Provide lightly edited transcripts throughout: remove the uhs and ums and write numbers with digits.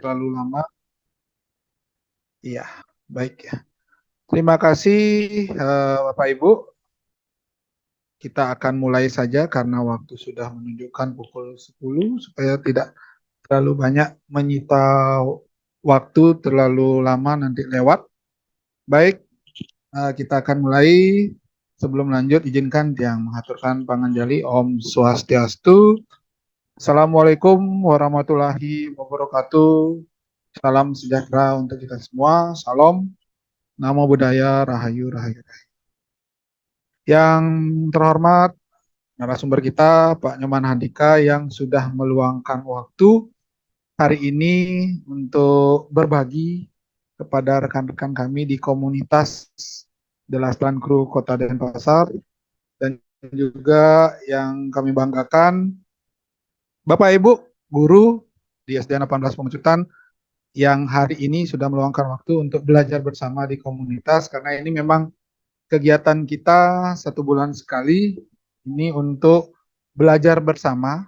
terlalu lama. Iya, baik ya. Terima kasih Bapak Ibu. Kita akan mulai saja karena waktu sudah menunjukkan pukul 10 supaya tidak terlalu banyak menyita waktu terlalu lama nanti lewat. Baik, kita akan mulai. Sebelum lanjut, izinkan yang mengaturkan panganjali Om Swastiastu. Assalamualaikum warahmatullahi wabarakatuh. Salam sejahtera untuk kita semua. Salam, Namo Buddhaya, Rahayu, Rahayu. Yang terhormat narasumber kita, Pak Nyoman Handika yang sudah meluangkan waktu hari ini untuk berbagi kepada rekan-rekan kami di komunitas The Last Land Crew Kota Denpasar, dan juga yang kami banggakan Bapak Ibu guru di SDN 18 Pemecutan yang hari ini sudah meluangkan waktu untuk belajar bersama di komunitas, karena ini memang kegiatan kita 1 bulan sekali ini untuk belajar bersama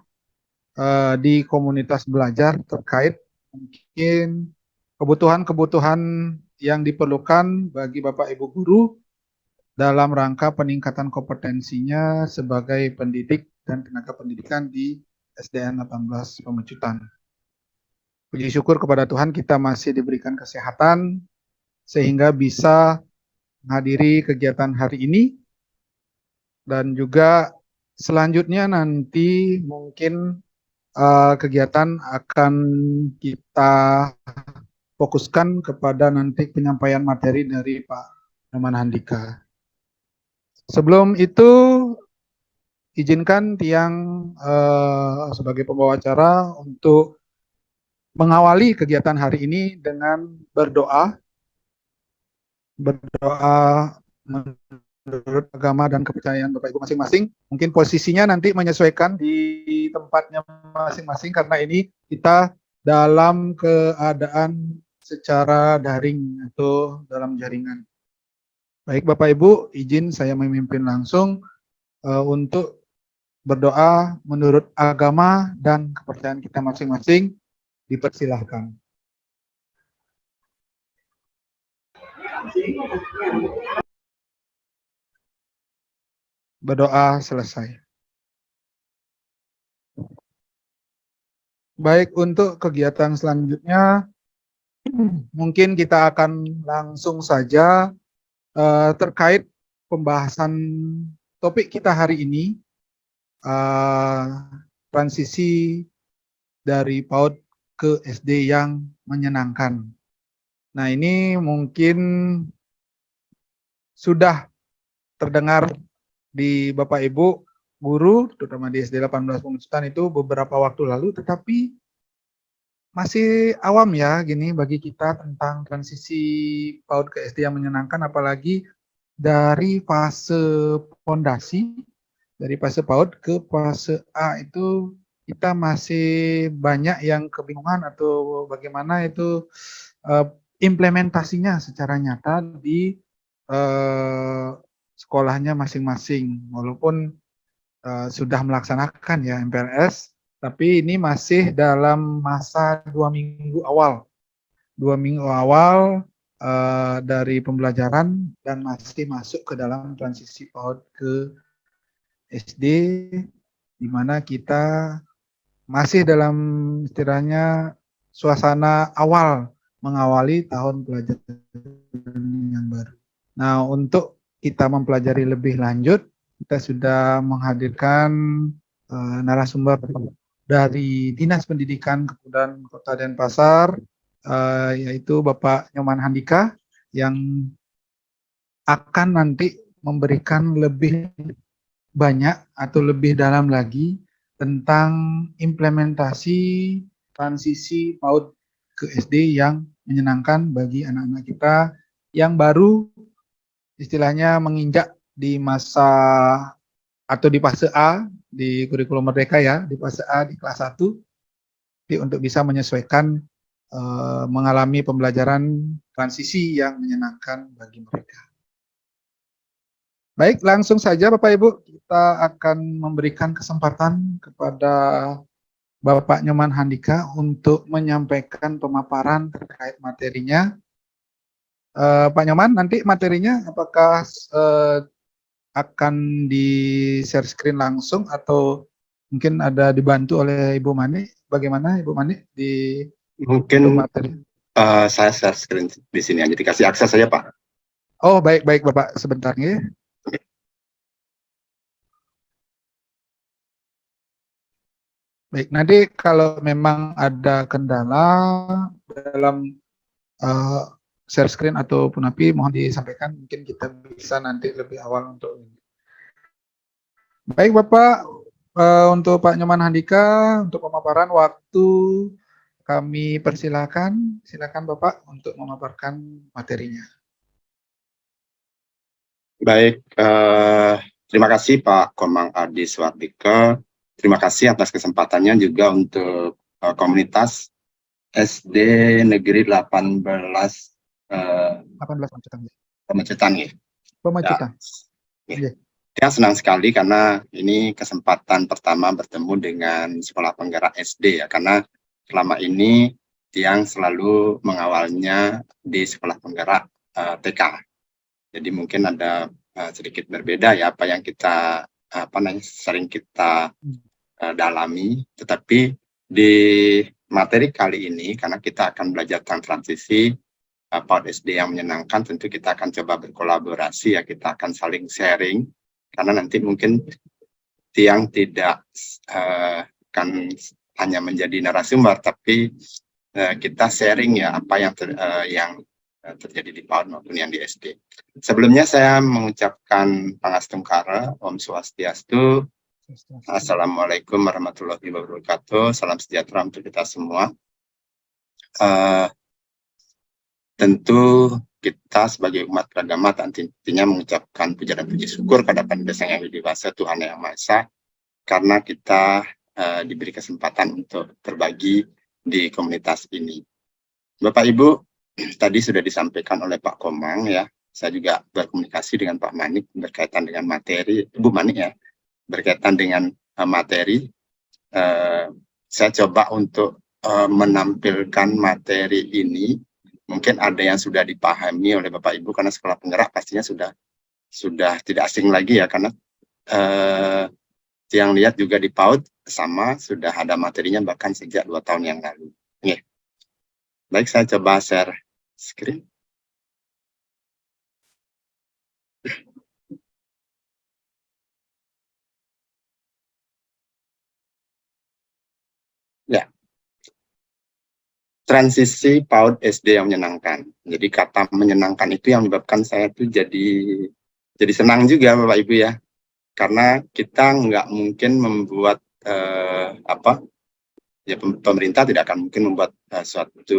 di komunitas belajar terkait mungkin kebutuhan-kebutuhan yang diperlukan bagi Bapak Ibu guru dalam rangka peningkatan kompetensinya sebagai pendidik dan tenaga pendidikan di SDN 18 Pemecutan. Puji syukur kepada Tuhan kita masih diberikan kesehatan sehingga bisa menghadiri kegiatan hari ini, dan juga selanjutnya nanti mungkin kegiatan akan kita fokuskan kepada nanti penyampaian materi dari Pak Nyoman Handika. Sebelum itu, izinkan Tiang sebagai pembawa acara untuk mengawali kegiatan hari ini dengan berdoa menurut agama dan kepercayaan Bapak Ibu masing-masing. Mungkin posisinya nanti menyesuaikan di tempatnya masing-masing karena ini kita dalam keadaan secara daring atau dalam jaringan. Baik Bapak Ibu, izin saya memimpin langsung untuk berdoa menurut agama dan kepercayaan kita masing-masing. Dipersilahkan. Berdoa selesai. Baik, untuk kegiatan selanjutnya mungkin kita akan langsung saja terkait pembahasan topik kita hari ini, transisi dari PAUD ke SD yang menyenangkan. Nah, ini mungkin sudah terdengar di Bapak Ibu guru, terutama di SD 18 Pemecutan itu beberapa waktu lalu, tetapi masih awam ya gini bagi kita tentang transisi PAUD ke SD yang menyenangkan, apalagi dari fase fondasi, dari fase PAUD ke fase A itu kita masih banyak yang kebingungan atau bagaimana itu implementasinya secara nyata di sekolahnya masing-masing, walaupun sudah melaksanakan ya MPLS, tapi ini masih dalam masa 2 minggu awal. 2 minggu awal dari pembelajaran dan masih masuk ke dalam transisi PAUD ke SD, di mana kita masih dalam istilahnya suasana awal mengawali tahun pelajaran yang baru. Nah, untuk kita mempelajari lebih lanjut, kita sudah menghadirkan narasumber dari Dinas Pendidikan Kepulauan Kota Denpasar, yaitu Bapak Nyoman Handika, yang akan nanti memberikan lebih banyak atau lebih dalam lagi tentang implementasi transisi PAUD ke SD yang menyenangkan bagi anak-anak kita yang baru istilahnya menginjak di masa atau di fase A di kurikulum Merdeka ya, di fase A di kelas 1, untuk bisa menyesuaikan mengalami pembelajaran transisi yang menyenangkan bagi mereka. Baik, langsung saja Bapak Ibu, kita akan memberikan kesempatan kepada Bapak Nyoman Handika untuk menyampaikan pemaparan terkait materinya. Pak Nyoman, nanti materinya apakah akan di share screen langsung atau mungkin ada dibantu oleh Ibu Mani? Bagaimana Ibu Mani di Mungkin untuk materi? saya share screen di sini aja, dikasih akses saja Pak. Oh, baik Bapak, sebentar ya. Baik, nanti kalau memang ada kendala dalam uh, share screen ataupun api, mohon disampaikan, mungkin kita bisa nanti lebih awal untuk ini. Baik Bapak, untuk Pak Nyoman Handika, untuk pemaparan waktu kami persilakan, silakan Bapak untuk memaparkan materinya. Baik, terima kasih Pak Komang Adi Swardika. Terima kasih atas kesempatannya juga untuk komunitas SD Negeri 18 Pemacetan. Pemacetan ya. Pemacetan. Ya. Saya senang sekali karena ini kesempatan pertama bertemu dengan sekolah penggerak SD ya, karena selama ini Tiang selalu mengawalnya di sekolah penggerak TK. Jadi mungkin ada sedikit berbeda ya apa yang kita sering kita dalami, tetapi di materi kali ini karena kita akan belajar tentang transisi PAUD SD yang menyenangkan, tentu kita akan coba berkolaborasi ya, kita akan saling sharing karena nanti mungkin Tiang tidak akan hanya menjadi narasumber, tapi kita sharing ya apa yang terjadi di PAUD maupun yang di SD. Sebelumnya saya mengucapkan Pangastumkara, Om Swastiastu, Assalamualaikum warahmatullahi wabarakatuh, salam sejahtera untuk kita semua. Tentu kita sebagai umat beragama tentunya mengucapkan puja dan puji syukur kepada Sang Yang Widi Wasa, Tuhan Yang Maha Esa, karena kita diberi kesempatan untuk berbagi di komunitas ini. Bapak Ibu, tadi sudah disampaikan oleh Pak Komang ya, saya juga berkomunikasi dengan Pak Manik berkaitan dengan materi, Bu Manik ya, berkaitan dengan materi. Saya coba untuk menampilkan materi ini. Mungkin ada yang sudah dipahami oleh Bapak Ibu karena sekolah penggerak pastinya sudah tidak asing lagi ya, karena yang lihat juga di PAUD sama sudah ada materinya bahkan sejak 2 tahun yang lalu. Oke. Baik, saya coba share screen. Ya. Transisi PAUD SD yang menyenangkan. Jadi kata menyenangkan itu yang menyebabkan saya tuh jadi senang juga Bapak Ibu ya. Karena kita nggak mungkin membuat pemerintah tidak akan mungkin membuat suatu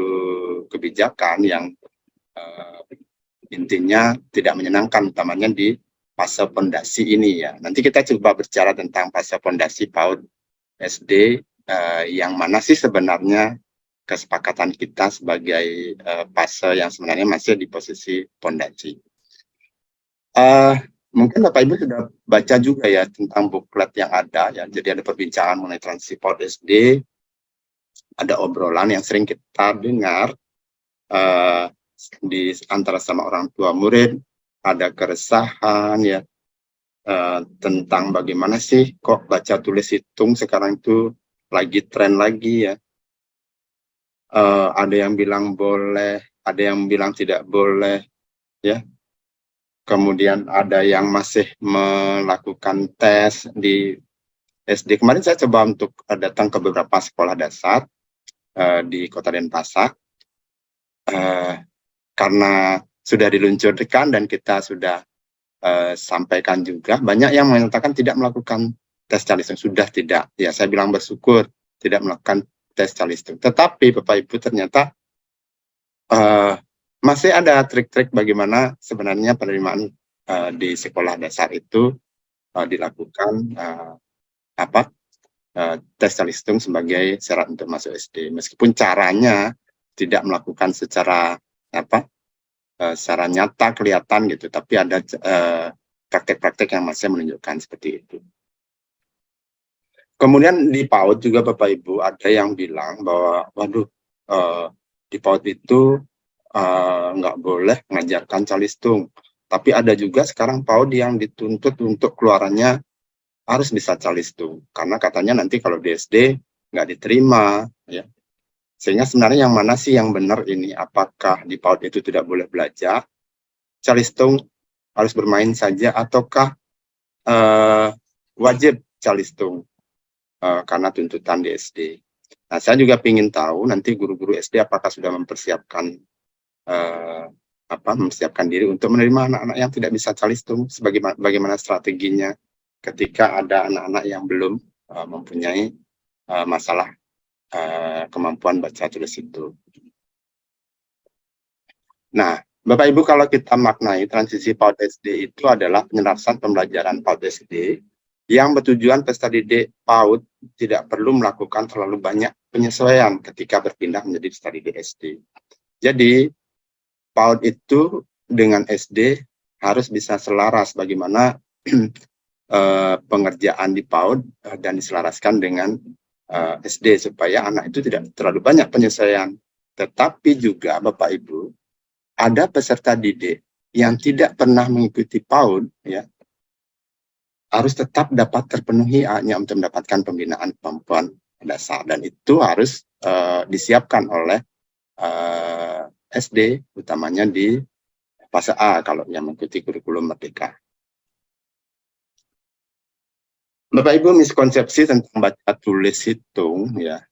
kebijakan yang intinya tidak menyenangkan, utamanya di fase pondasi ini ya. Nanti kita coba bicara tentang fase pondasi PAUD SD yang mana sih sebenarnya kesepakatan kita sebagai fase yang sebenarnya masih di posisi pondasi. Mungkin Bapak Ibu sudah baca juga ya tentang buklet yang ada ya. Jadi ada perbincangan mengenai transisi PAUD SD, ada obrolan yang sering kita dengar di antara sama orang tua murid, ada keresahan ya tentang bagaimana sih kok baca tulis hitung sekarang itu lagi tren lagi ya. Ada yang bilang boleh, ada yang bilang tidak boleh ya. Kemudian ada yang masih melakukan tes di SD. Kemarin saya coba untuk datang ke beberapa sekolah dasar di Kota Denpasar. Karena sudah diluncurkan dan kita sudah sampaikan juga, banyak yang menyatakan tidak melakukan tes calistung, sudah tidak. Ya, saya bilang bersyukur tidak melakukan tes calistung. Tetapi Bapak Ibu ternyata masih ada trik-trik bagaimana sebenarnya penerimaan di sekolah dasar itu dilakukan tes calistung sebagai syarat untuk masuk SD. Meskipun caranya tidak melakukan secara secara nyata kelihatan gitu, tapi ada praktek-praktek yang masih menunjukkan seperti itu. Kemudian di PAUD juga Bapak Ibu ada yang bilang bahwa, waduh, di PAUD itu nggak boleh mengajarkan calistung. Tapi ada juga sekarang PAUD yang dituntut untuk keluarannya harus bisa calistung. Karena katanya nanti kalau di SD nggak diterima. Ya. Sehingga sebenarnya yang mana sih yang benar ini? Apakah di PAUD itu tidak boleh belajar calistung, harus bermain saja, ataukah wajib calistung? Karena tuntutan di SD. Nah, saya juga ingin tahu nanti guru-guru SD apakah sudah mempersiapkan mempersiapkan diri untuk menerima anak-anak yang tidak bisa calistung, bagaimana strateginya ketika ada anak-anak yang belum mempunyai masalah kemampuan baca tulis itu. Nah, Bapak Ibu, kalau kita maknai transisi PAUD SD itu adalah penyelarasan pembelajaran PAUD SD yang bertujuan peserta didik PAUD tidak perlu melakukan terlalu banyak penyesuaian ketika berpindah menjadi peserta didik SD. Jadi, PAUD itu dengan SD harus bisa selaras bagaimana pengerjaan di PAUD dan diselaraskan dengan SD supaya anak itu tidak terlalu banyak penyesuaian. Tetapi juga Bapak Ibu, ada peserta didik yang tidak pernah mengikuti PAUD, ya, harus tetap dapat terpenuhi hanya untuk mendapatkan pembinaan kemampuan dasar, dan itu harus disiapkan oleh SD, utamanya di fase A kalau yang mengikuti kurikulum Merdeka. Bapak Ibu, miskonsepsi tentang baca tulis hitung ya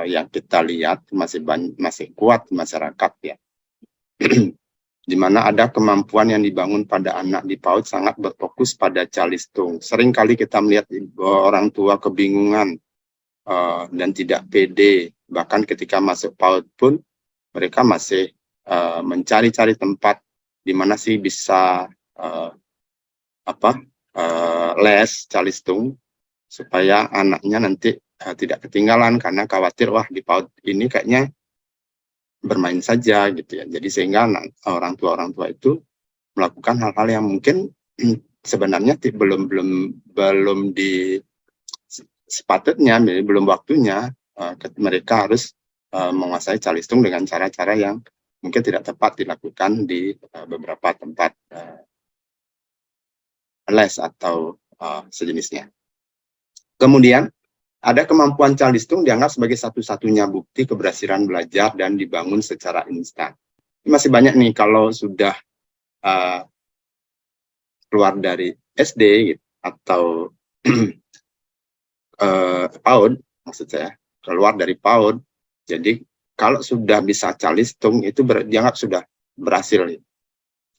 yang kita lihat masih kuat di masyarakat ya. Di mana ada kemampuan yang dibangun pada anak di PAUD sangat berfokus pada calistung. Seringkali kita melihat orang tua kebingungan dan tidak pede. Bahkan ketika masuk PAUD pun mereka masih mencari-cari tempat di mana sih bisa les calistung supaya anaknya nanti tidak ketinggalan, karena khawatir wah di PAUD ini kayaknya bermain saja gitu ya. Jadi sehingga orang tua itu melakukan hal-hal yang mungkin sebenarnya belum di sepatutnya, belum waktunya mereka harus menguasai calistung dengan cara-cara yang mungkin tidak tepat dilakukan di beberapa tempat les atau sejenisnya. Kemudian ada kemampuan calistung dianggap sebagai satu-satunya bukti keberhasilan belajar dan dibangun secara instan. Ini masih banyak nih kalau sudah keluar dari SD gitu, atau PAUD, maksud saya keluar dari PAUD. Jadi kalau sudah bisa calistung itu dianggap sudah berhasil.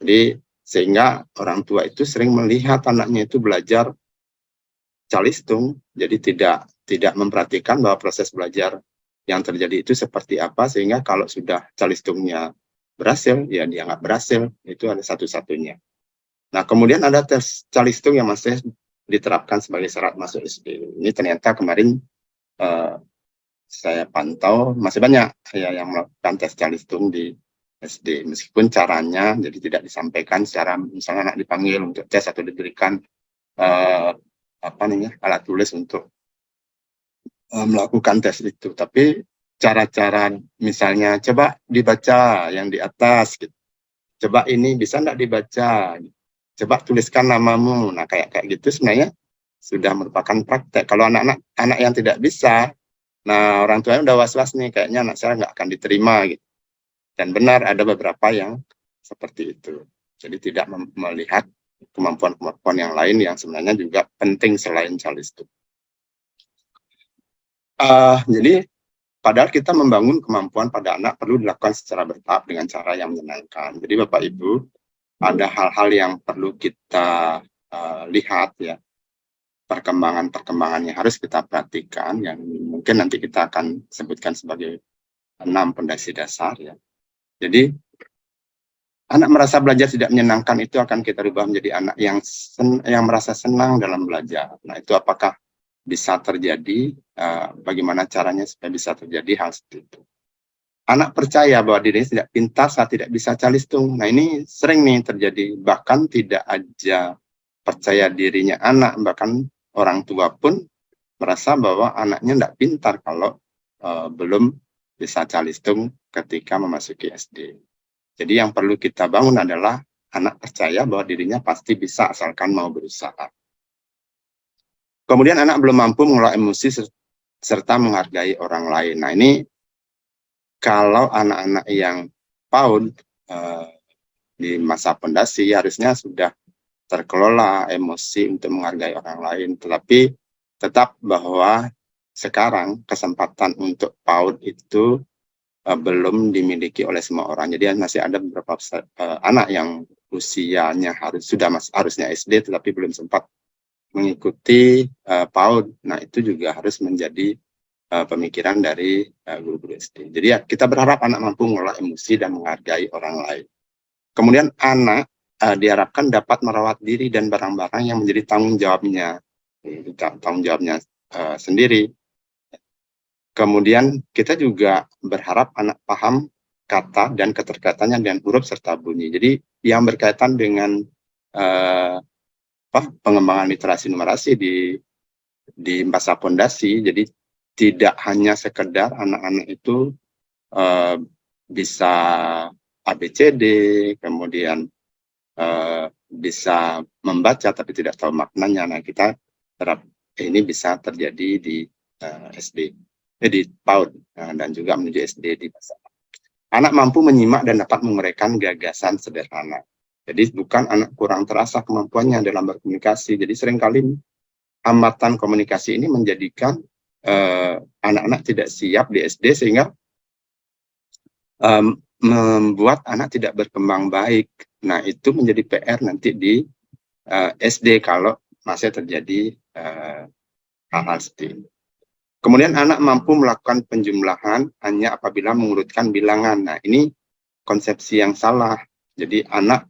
Jadi sehingga orang tua itu sering melihat anaknya itu belajar calistung, jadi tidak memperhatikan bahwa proses belajar yang terjadi itu seperti apa, sehingga kalau sudah calistungnya berhasil, ya dianggap berhasil, itu ada satu-satunya. Nah, kemudian ada tes calistung yang masih diterapkan sebagai syarat masuk SD. Ini ternyata kemarin saya pantau masih banyak ya yang melakukan tes calistung di SD, meskipun caranya jadi tidak disampaikan secara misalnya anak dipanggil untuk tes atau diberikan alat tulis untuk melakukan tes itu, tapi cara-cara misalnya coba dibaca yang di atas gitu. Coba ini bisa nggak dibaca, coba tuliskan namamu. Nah kayak gitu sebenarnya sudah merupakan praktek. Kalau anak-anak yang tidak bisa, nah orang tuanya udah was-was nih, kayaknya anak saya nggak akan diterima gitu. Dan benar ada beberapa yang seperti itu. Jadi tidak melihat kemampuan-kemampuan yang lain yang sebenarnya juga penting selain calistung. Jadi padahal kita membangun kemampuan pada anak perlu dilakukan secara bertahap dengan cara yang menyenangkan. Jadi Bapak Ibu, ada hal-hal yang perlu kita lihat ya, perkembangan-perkembangan yang harus kita perhatikan, yang mungkin nanti kita akan sebutkan sebagai 6 pondasi dasar ya. Jadi anak merasa belajar tidak menyenangkan itu akan kita rubah menjadi anak yang merasa senang dalam belajar. Nah itu apakah bisa terjadi? Bagaimana caranya supaya bisa terjadi hal seperti itu? Anak percaya bahwa dirinya tidak pintar saat tidak bisa calistung. Nah ini sering nih terjadi. Bahkan tidak aja percaya dirinya anak, bahkan orang tua pun merasa bahwa anaknya tidak pintar kalau belum bisa calistung ketika memasuki SD. Jadi yang perlu kita bangun adalah anak percaya bahwa dirinya pasti bisa asalkan mau berusaha. Kemudian anak belum mampu mengelola emosi serta menghargai orang lain. Nah ini kalau anak-anak yang PAUD di masa pondasi harusnya sudah terkelola emosi untuk menghargai orang lain. Tetapi tetap bahwa sekarang kesempatan untuk PAUD itu belum dimiliki oleh semua orang. Jadi masih ada beberapa anak yang usianya harusnya SD tetapi belum sempat mengikuti PAUD. Nah itu juga harus menjadi pemikiran dari guru-guru SD. Jadi ya kita berharap anak mampu mengelola emosi dan menghargai orang lain. Kemudian anak diharapkan dapat merawat diri dan barang-barang yang menjadi tanggung jawabnya sendiri. Kemudian kita juga berharap anak paham kata dan keterkaitannya dengan huruf serta bunyi. Jadi yang berkaitan dengan pengembangan literasi numerasi di masa pondasi, jadi tidak hanya sekedar anak-anak itu bisa ABCD, kemudian bisa membaca tapi tidak tahu maknanya. Nah, kita harap ini bisa terjadi di SD, di PAUD dan juga menuju SD di masa. Anak mampu menyimak dan dapat menguraikan gagasan sederhana. Jadi bukan anak kurang terasa kemampuannya dalam berkomunikasi. Jadi seringkali hambatan komunikasi ini menjadikan anak-anak tidak siap di SD sehingga membuat anak tidak berkembang baik. Nah, itu menjadi PR nanti di SD kalau masih terjadi hal-hal seperti ini. Kemudian anak mampu melakukan penjumlahan hanya apabila mengurutkan bilangan. Nah, ini konsepsi yang salah. Jadi anak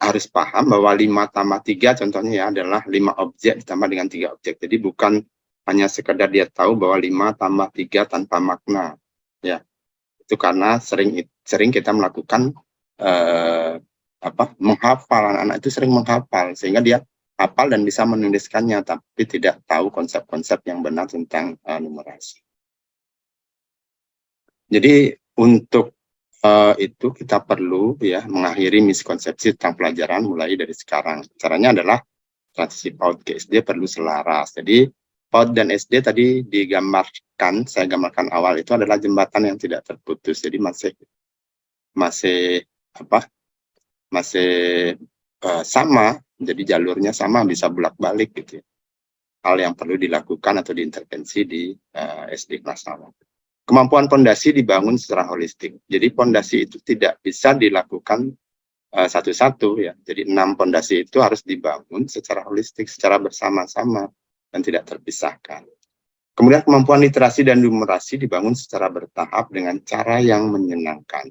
harus paham bahwa 5 tambah 3 contohnya ya adalah 5 objek ditambah dengan 3 objek. Jadi bukan hanya sekedar dia tahu bahwa 5 tambah 3 tanpa makna. Ya, itu karena sering kita melakukan menghafal. Anak-anak itu sering menghafal sehingga dia hafal dan bisa menuliskannya tapi tidak tahu konsep-konsep yang benar tentang numerasi. Jadi untuk itu kita perlu ya mengakhiri miskonsepsi tentang pelajaran mulai dari sekarang. Caranya adalah transisi PAUD ke SD perlu selaras. Jadi PAUD dan SD tadi saya gambarkan awal itu adalah jembatan yang tidak terputus. Jadi masih sama, jadi jalurnya sama, bisa bolak-balik gitu. Hal yang perlu dilakukan atau diintervensi di SD kelas 6. Kemampuan pondasi dibangun secara holistik. Jadi pondasi itu tidak bisa dilakukan satu-satu ya. Jadi 6 pondasi itu harus dibangun secara holistik, secara bersama-sama dan tidak terpisahkan. Kemudian kemampuan literasi dan numerasi dibangun secara bertahap dengan cara yang menyenangkan.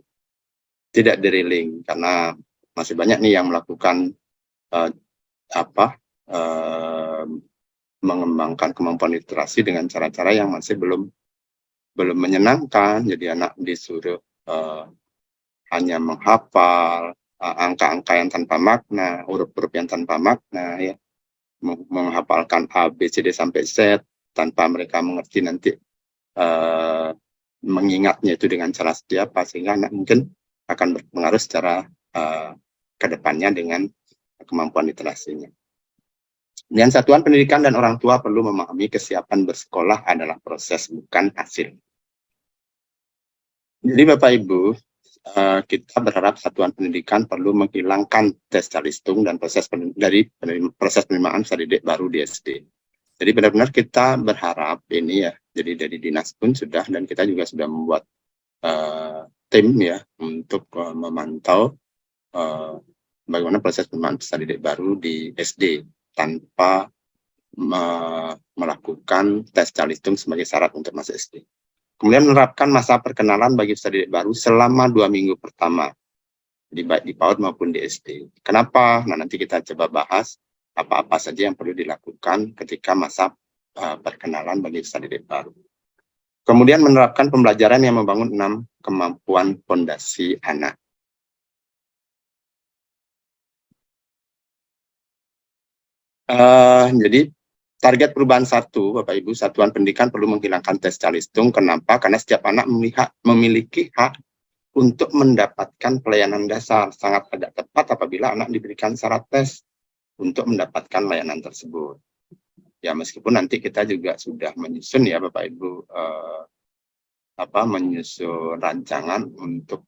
Tidak drilling karena masih banyak nih yang melakukan mengembangkan kemampuan literasi dengan cara-cara yang masih belum menyenangkan. Jadi anak disuruh hanya menghafal angka-angka yang tanpa makna, huruf-huruf yang tanpa makna, ya, menghafalkan A, B, C, D sampai Z tanpa mereka mengerti nanti mengingatnya itu dengan cara seperti apa, sehingga anak mungkin akan berpengaruh secara kedepannya dengan kemampuan literasinya. Dan satuan pendidikan dan orang tua perlu memahami kesiapan bersekolah adalah proses, bukan hasil. Jadi Bapak Ibu, kita berharap satuan pendidikan perlu menghilangkan tes calistung dan proses penerimaan peserta didik baru di SD. Jadi benar-benar kita berharap ini ya, jadi dari dinas pun sudah dan kita juga sudah membuat tim ya untuk memantau bagaimana proses penerimaan peserta didik baru di SD tanpa melakukan tes calistung sebagai syarat untuk masuk SD. Kemudian menerapkan masa perkenalan bagi peserta didik baru selama 2 minggu pertama, baik di PAUD maupun di SD. Kenapa? Nah, nanti kita coba bahas apa-apa saja yang perlu dilakukan ketika masa perkenalan bagi peserta didik baru. Kemudian menerapkan pembelajaran yang membangun 6 kemampuan fondasi anak. Jadi Target perubahan 1, Bapak Ibu, satuan pendidikan perlu menghilangkan tes calistung. Kenapa? Karena setiap anak memiliki hak untuk mendapatkan pelayanan dasar. Sangat tidak tepat apabila anak diberikan syarat tes untuk mendapatkan layanan tersebut. Ya, meskipun nanti kita juga sudah menyusun ya Bapak Ibu, menyusun rancangan untuk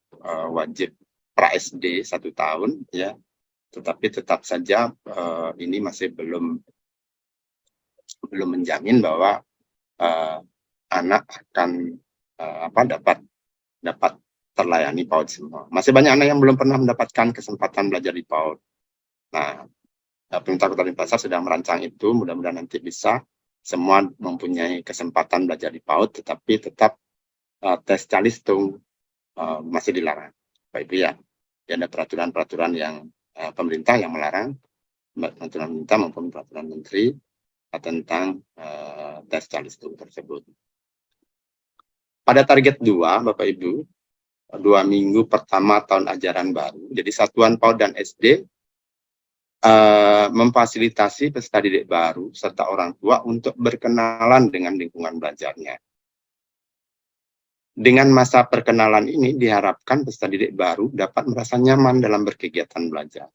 wajib pra SD 1 tahun ya, tetapi tetap saja ini masih belum menjamin bahwa anak akan dapat terlayani PAUD semua. Masih banyak anak yang belum pernah mendapatkan kesempatan belajar di PAUD. Nah, pemerintah Kota Denpasar sedang merancang itu, mudah-mudahan nanti bisa semua mempunyai kesempatan belajar di PAUD, tetapi tetap tes calistung masih dilarang. Baik Ibu ya, ada peraturan-peraturan yang pemerintah yang melarang, peraturan pemerintah maupun peraturan menteri tentang tes calistung tersebut. Pada target 2, Bapak Ibu, 2 minggu pertama tahun ajaran baru, jadi satuan PAUD dan SD memfasilitasi peserta didik baru serta orang tua untuk berkenalan dengan lingkungan belajarnya. Dengan masa perkenalan ini diharapkan peserta didik baru dapat merasa nyaman dalam berkegiatan belajar.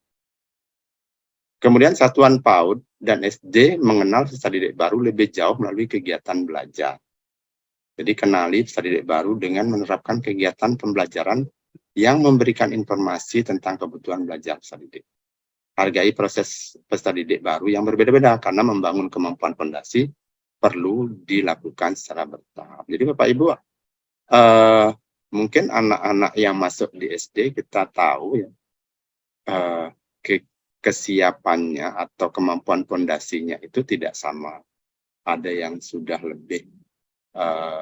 Kemudian satuan PAUD dan SD mengenal peserta didik baru lebih jauh melalui kegiatan belajar. Jadi kenali peserta didik baru dengan menerapkan kegiatan pembelajaran yang memberikan informasi tentang kebutuhan belajar peserta didik. Hargai proses peserta didik baru yang berbeda-beda karena membangun kemampuan fondasi perlu dilakukan secara bertahap. Jadi Bapak Ibu, mungkin anak-anak yang masuk di SD kita tahu ya, kesiapannya atau kemampuan fondasinya itu tidak sama. Ada yang sudah lebih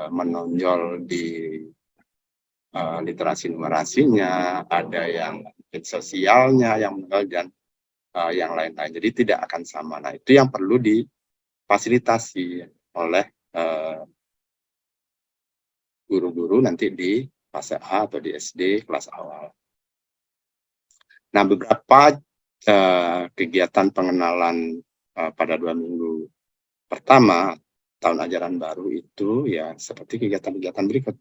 menonjol di literasi numerasinya, ada yang sosialnya yang menonjol dan yang lain-lain. Jadi tidak akan sama. Nah, itu yang perlu difasilitasi oleh guru-guru nanti di fase A atau di SD kelas awal. Nah, beberapa kegiatan pengenalan pada 2 minggu pertama tahun ajaran baru itu ya seperti kegiatan-kegiatan berikut.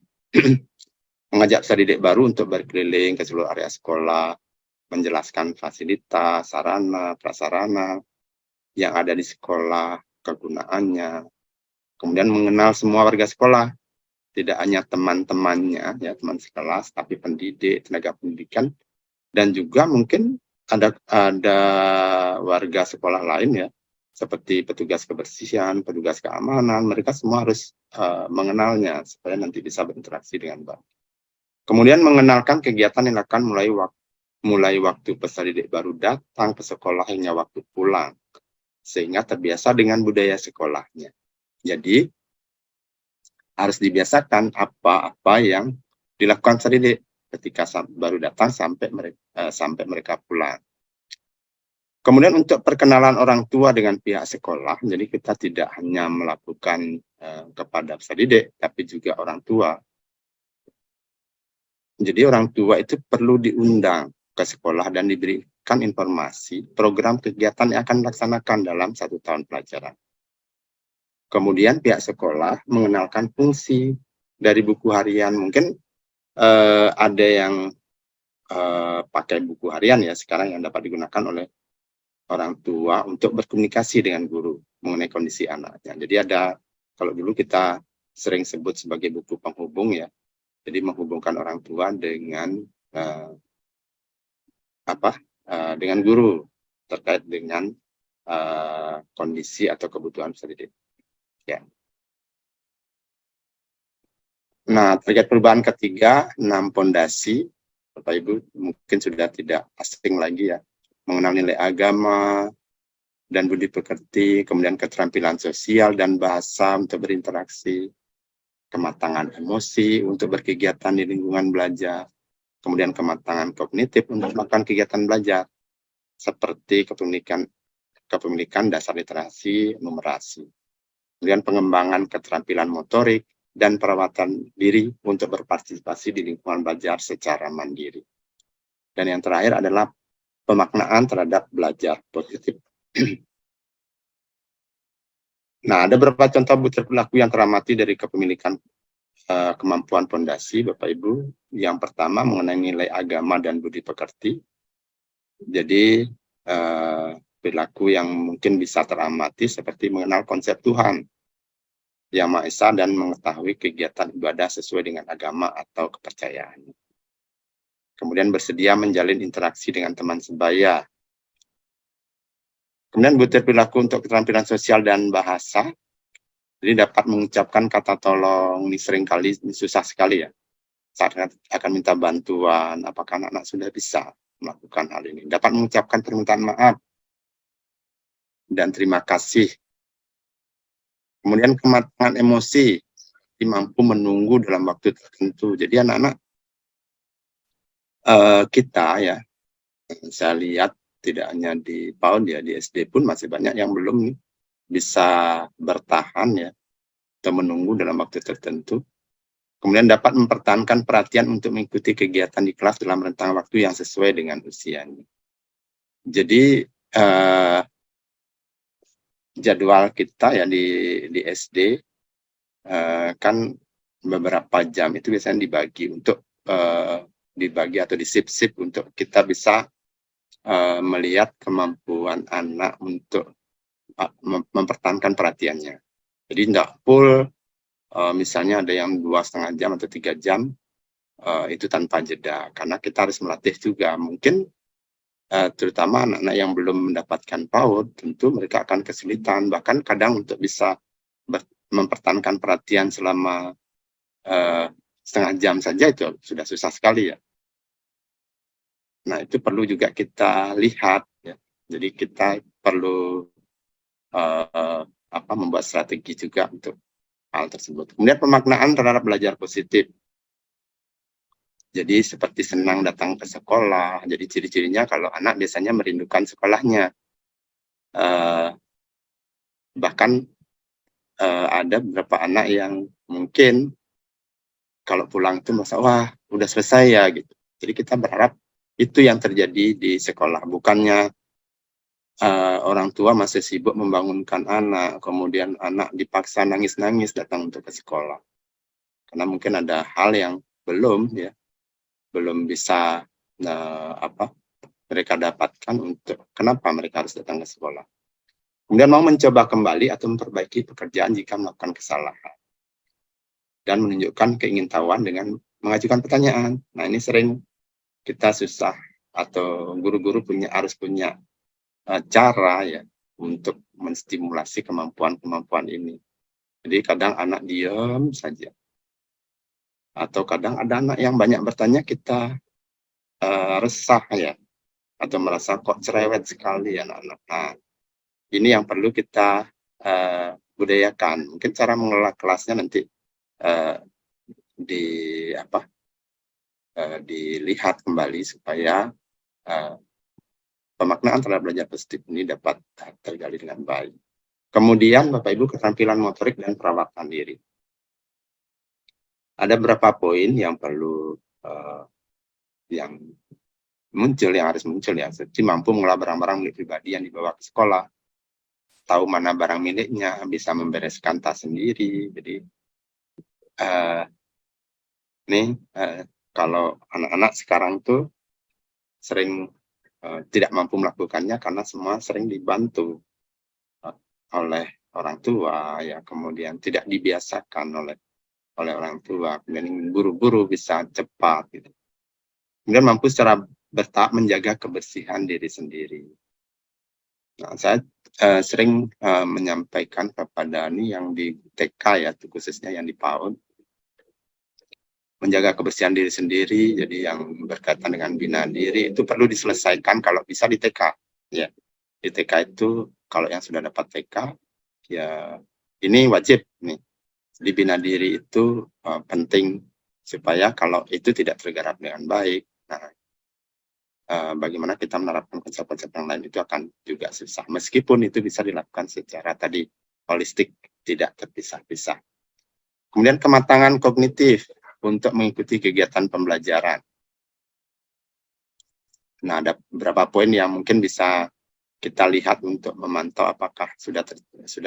Mengajak peserta didik baru untuk berkeliling ke seluruh area sekolah, menjelaskan fasilitas, sarana, prasarana yang ada di sekolah, kegunaannya, kemudian mengenal semua warga sekolah, tidak hanya teman-temannya, ya teman sekelas, tapi pendidik, tenaga pendidikan, dan juga mungkin ada warga sekolah lain ya, seperti petugas kebersihan, petugas keamanan, mereka semua harus mengenalnya supaya nanti bisa berinteraksi dengan baik. Kemudian mengenalkan kegiatan yang akan mulai waktu peserta didik baru datang ke sekolah hingga waktu pulang, sehingga terbiasa dengan budaya sekolahnya. Jadi harus dibiasakan apa-apa yang dilakukan peserta didik ketika baru datang sampai mereka pulang. Kemudian untuk perkenalan orang tua dengan pihak sekolah, jadi kita tidak hanya melakukan kepada peserta didik, tapi juga orang tua. Jadi orang tua itu perlu diundang ke sekolah dan diberikan informasi program kegiatan yang akan dilaksanakan dalam 1 tahun pelajaran. Kemudian pihak sekolah mengenalkan fungsi dari buku harian. Mungkin ada yang pakai buku harian ya sekarang yang dapat digunakan oleh orang tua untuk berkomunikasi dengan guru mengenai kondisi anaknya. Jadi ada, kalau dulu kita sering sebut sebagai buku penghubung ya. Jadi menghubungkan orang tua dengan dengan guru terkait dengan kondisi atau kebutuhan peserta didik. Ya. Nah, target perubahan ketiga, 6 pondasi, Bapak Ibu mungkin sudah tidak asing lagi ya, mengenal nilai agama dan budi pekerti, kemudian keterampilan sosial dan bahasa untuk berinteraksi, kematangan emosi untuk berkegiatan di lingkungan belajar, kemudian kematangan kognitif untuk melakukan kegiatan belajar, seperti kepemilikan dasar literasi, numerasi. Kemudian pengembangan keterampilan motorik, dan perawatan diri untuk berpartisipasi di lingkungan belajar secara mandiri. Dan yang terakhir adalah pemaknaan terhadap belajar positif. Nah, ada beberapa contoh butir perilaku yang teramati dari kepemilikan kemampuan pondasi, Bapak Ibu. Yang pertama mengenai nilai agama dan budi pekerti. Jadi perilaku yang mungkin bisa teramati seperti mengenal konsep Tuhan Yang Maha Esa dan mengetahui kegiatan ibadah sesuai dengan agama atau kepercayaan. Kemudian bersedia menjalin interaksi dengan teman sebaya. Kemudian butir perilaku untuk keterampilan sosial dan bahasa. Jadi dapat mengucapkan kata tolong, ini seringkali ini susah sekali ya. Saat akan minta bantuan, apakah anak-anak sudah bisa melakukan hal ini. Dapat mengucapkan permintaan maaf dan terima kasih. Kemudian kematangan emosi, mampu menunggu dalam waktu tertentu. Jadi anak-anak kita ya, saya lihat tidak hanya di PAUD ya, di SD pun masih banyak yang belum bisa bertahan ya, atau menunggu dalam waktu tertentu. Kemudian dapat mempertahankan perhatian untuk mengikuti kegiatan di kelas dalam rentang waktu yang sesuai dengan usianya. Jadi jadwal kita ya di SD kan beberapa jam itu biasanya dibagi untuk dibagi atau disip-sip untuk kita bisa melihat kemampuan anak untuk mempertahankan perhatiannya. Jadi tidak full, misalnya ada yang 2,5 jam atau 3 jam, itu tanpa jeda. Karena kita harus melatih juga. Mungkin terutama anak-anak yang belum mendapatkan PAUD, tentu mereka akan kesulitan. Bahkan kadang untuk bisa mempertahankan perhatian selama setengah jam saja itu sudah susah sekali ya. Nah, itu perlu juga kita lihat ya. Jadi kita perlu membuat strategi juga untuk hal tersebut. Kemudian pemaknaan terhadap belajar positif. Jadi seperti senang datang ke sekolah. Jadi ciri-cirinya kalau anak biasanya merindukan sekolahnya. Bahkan ada beberapa anak yang mungkin kalau pulang itu merasa, wah udah selesai ya gitu. Jadi kita berharap itu yang terjadi di sekolah. Bukannya orang tua masih sibuk membangunkan anak, kemudian anak dipaksa nangis-nangis datang untuk ke sekolah. Karena mungkin ada hal yang belum bisa mereka dapatkan untuk kenapa mereka harus datang ke sekolah. Kemudian mau mencoba kembali atau memperbaiki pekerjaan jika melakukan kesalahan. Dan menunjukkan keingintahuan dengan mengajukan pertanyaan. Nah, ini sering kita susah atau guru-guru harus punya cara ya untuk menstimulasi kemampuan-kemampuan ini. Jadi kadang anak diam saja. Atau kadang ada anak yang banyak bertanya, kita resah ya. Atau merasa kok cerewet sekali anak-anak. Nah, ini yang perlu kita budayakan. Mungkin cara mengelola kelasnya nanti dilihat kembali supaya pemaknaan terhadap belajar positif ini dapat tergali dengan baik. Kemudian Bapak Ibu, keterampilan motorik dan perawatan diri. Ada beberapa poin yang perlu yang harus muncul ya. Seperti mampu mengelola barang-barang milik pribadi yang dibawa ke sekolah, tahu mana barang miliknya, bisa membereskan tas sendiri. Jadi kalau anak-anak sekarang tuh sering tidak mampu melakukannya karena semua sering dibantu oleh orang tua ya, kemudian tidak dibiasakan oleh orang tua, kemudian buru-buru bisa cepat gitu. Kemudian mampu secara bertahap menjaga kebersihan diri sendiri. Nah, saya sering menyampaikan kepada ini yang di TK ya, khususnya yang di PAUD, menjaga kebersihan diri sendiri, jadi yang berkaitan dengan bina diri itu perlu diselesaikan kalau bisa di TK. Ya, di TK itu kalau yang sudah dapat TK, ya ini wajib nih. Di bina diri itu penting supaya kalau itu tidak tergarap dengan baik, nah bagaimana kita menerapkan konsep-konsep yang lain itu akan juga susah. Meskipun itu bisa dilakukan secara tadi holistik, tidak terpisah-pisah. Kemudian kematangan kognitif untuk mengikuti kegiatan pembelajaran. Nah, ada beberapa poin yang mungkin bisa kita lihat untuk memantau apakah sudah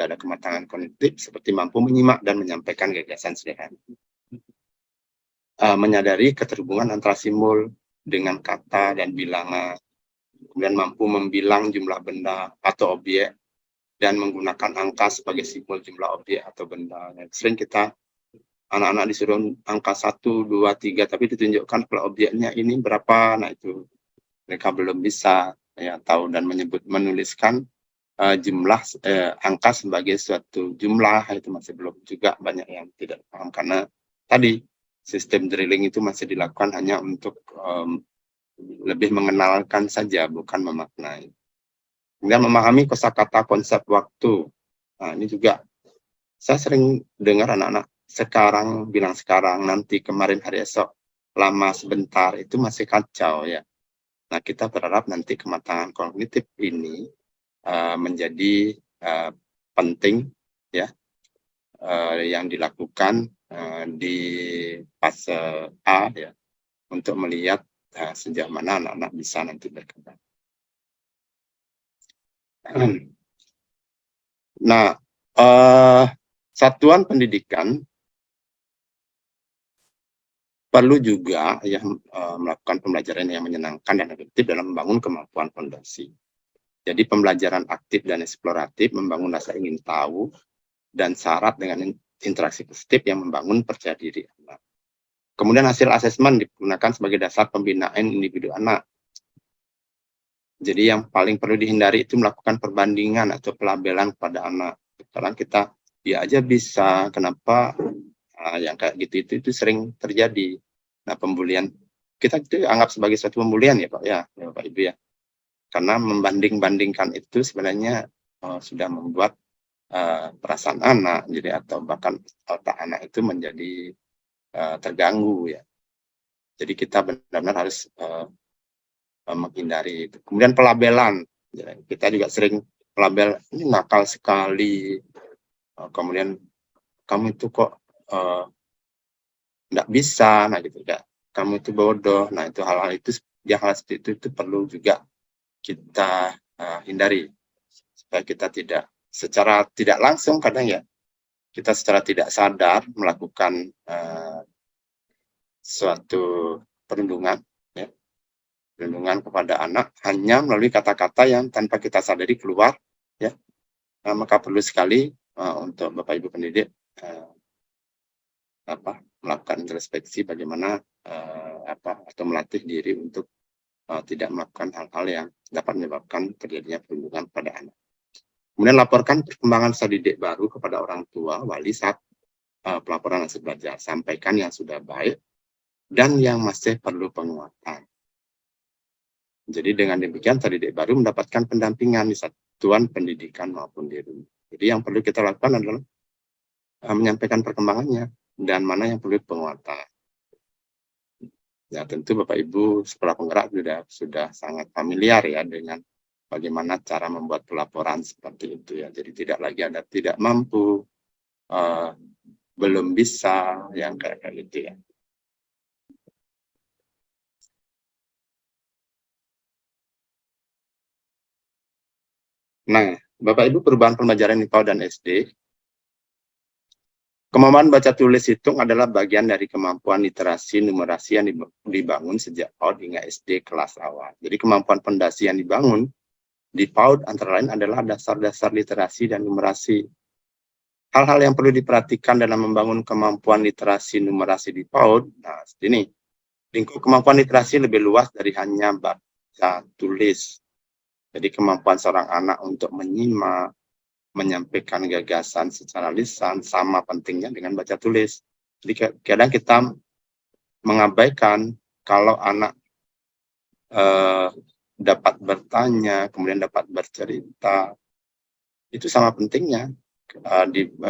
ada kematangan kognitif, seperti mampu menyimak dan menyampaikan gagasan sederhana. Menyadari keterhubungan antara simbol dengan kata dan bilangan, kemudian mampu membilang jumlah benda atau objek, dan menggunakan angka sebagai simbol jumlah objek atau benda. Sering kita anak-anak disuruh angka 1, 2, 3, tapi ditunjukkan kalau objeknya ini berapa, nah itu mereka belum bisa ya tahu dan menuliskan jumlah angka sebagai suatu jumlah, itu masih belum juga banyak yang tidak paham, karena tadi sistem drilling itu masih dilakukan hanya untuk lebih mengenalkan saja, bukan memaknai. Kemudian memahami kosakata konsep waktu. Nah, ini juga saya sering dengar anak-anak sekarang bilang sekarang, nanti, kemarin, hari esok, lama, sebentar, itu masih kacau ya. Nah, kita berharap nanti kematangan kognitif ini menjadi penting ya, yang dilakukan di fase A ya, untuk melihat sejauh mana anak-anak bisa nanti berkembang. Nah, satuan pendidikan perlu juga ya melakukan pembelajaran yang menyenangkan dan efektif dalam membangun kemampuan fondasi. Jadi pembelajaran aktif dan eksploratif membangun rasa ingin tahu dan syarat dengan interaksi positif yang membangun percaya diri anak. Kemudian hasil asesmen digunakan sebagai dasar pembinaan individu anak. Jadi yang paling perlu dihindari itu melakukan perbandingan atau pelabelan kepada anak. Sekarang kita, dia aja bisa, kenapa yang kayak gitu itu sering terjadi. Nah, pembulian kita itu anggap sebagai suatu pembulian ya Pak ya Bapak Ibu ya. Karena membanding-bandingkan itu sebenarnya sudah membuat perasaan anak, jadi atau bahkan otak anak itu menjadi terganggu ya. Jadi kita benar-benar harus menghindari itu. Kemudian pelabelan, ya, kita juga sering pelabel, ini nakal sekali, kemudian kamu itu kok nggak bisa, nah gitu ya, kamu itu bodoh, nah itu hal-hal itu, yang hal seperti itu perlu juga kita hindari, supaya kita tidak secara tidak langsung, kadang ya kita secara tidak sadar melakukan suatu perundungan ya, perlindungan kepada anak hanya melalui kata-kata yang tanpa kita sadari keluar ya. Maka perlu sekali untuk Bapak Ibu pendidik melakukan introspeksi bagaimana atau melatih diri untuk tidak melakukan hal-hal yang dapat menyebabkan terjadinya perundungan pada anak. Kemudian laporkan perkembangan usaha didik baru kepada orang tua wali saat pelaporan hasil belajar, sampaikan yang sudah baik dan yang masih perlu penguatan. Jadi dengan demikian usaha didik baru mendapatkan pendampingan di satuan pendidikan maupun di rumah. Jadi yang perlu kita lakukan adalah menyampaikan perkembangannya dan mana yang perlu penguatan. Ya tentu Bapak Ibu sekolah penggerak sudah sangat familiar ya dengan bagaimana cara membuat pelaporan seperti itu ya. Jadi tidak lagi ada tidak mampu, belum bisa, yang kayak gitu ya. Nah, Bapak Ibu perubahan pembelajaran di PAUD dan SD. Kemampuan baca tulis hitung adalah bagian dari kemampuan literasi numerasi yang dibangun sejak PAUD hingga SD kelas awal. Jadi kemampuan fondasi yang dibangun di PAUD antara lain adalah dasar-dasar literasi dan numerasi. Hal-hal yang perlu diperhatikan dalam membangun kemampuan literasi numerasi di PAUD, nah ini lingkup kemampuan literasi lebih luas dari hanya baca tulis. Jadi kemampuan seorang anak untuk menyimak, menyampaikan gagasan secara lisan sama pentingnya dengan baca tulis. Jadi kadang kita mengabaikan kalau anak dapat bertanya, kemudian dapat bercerita, itu sama pentingnya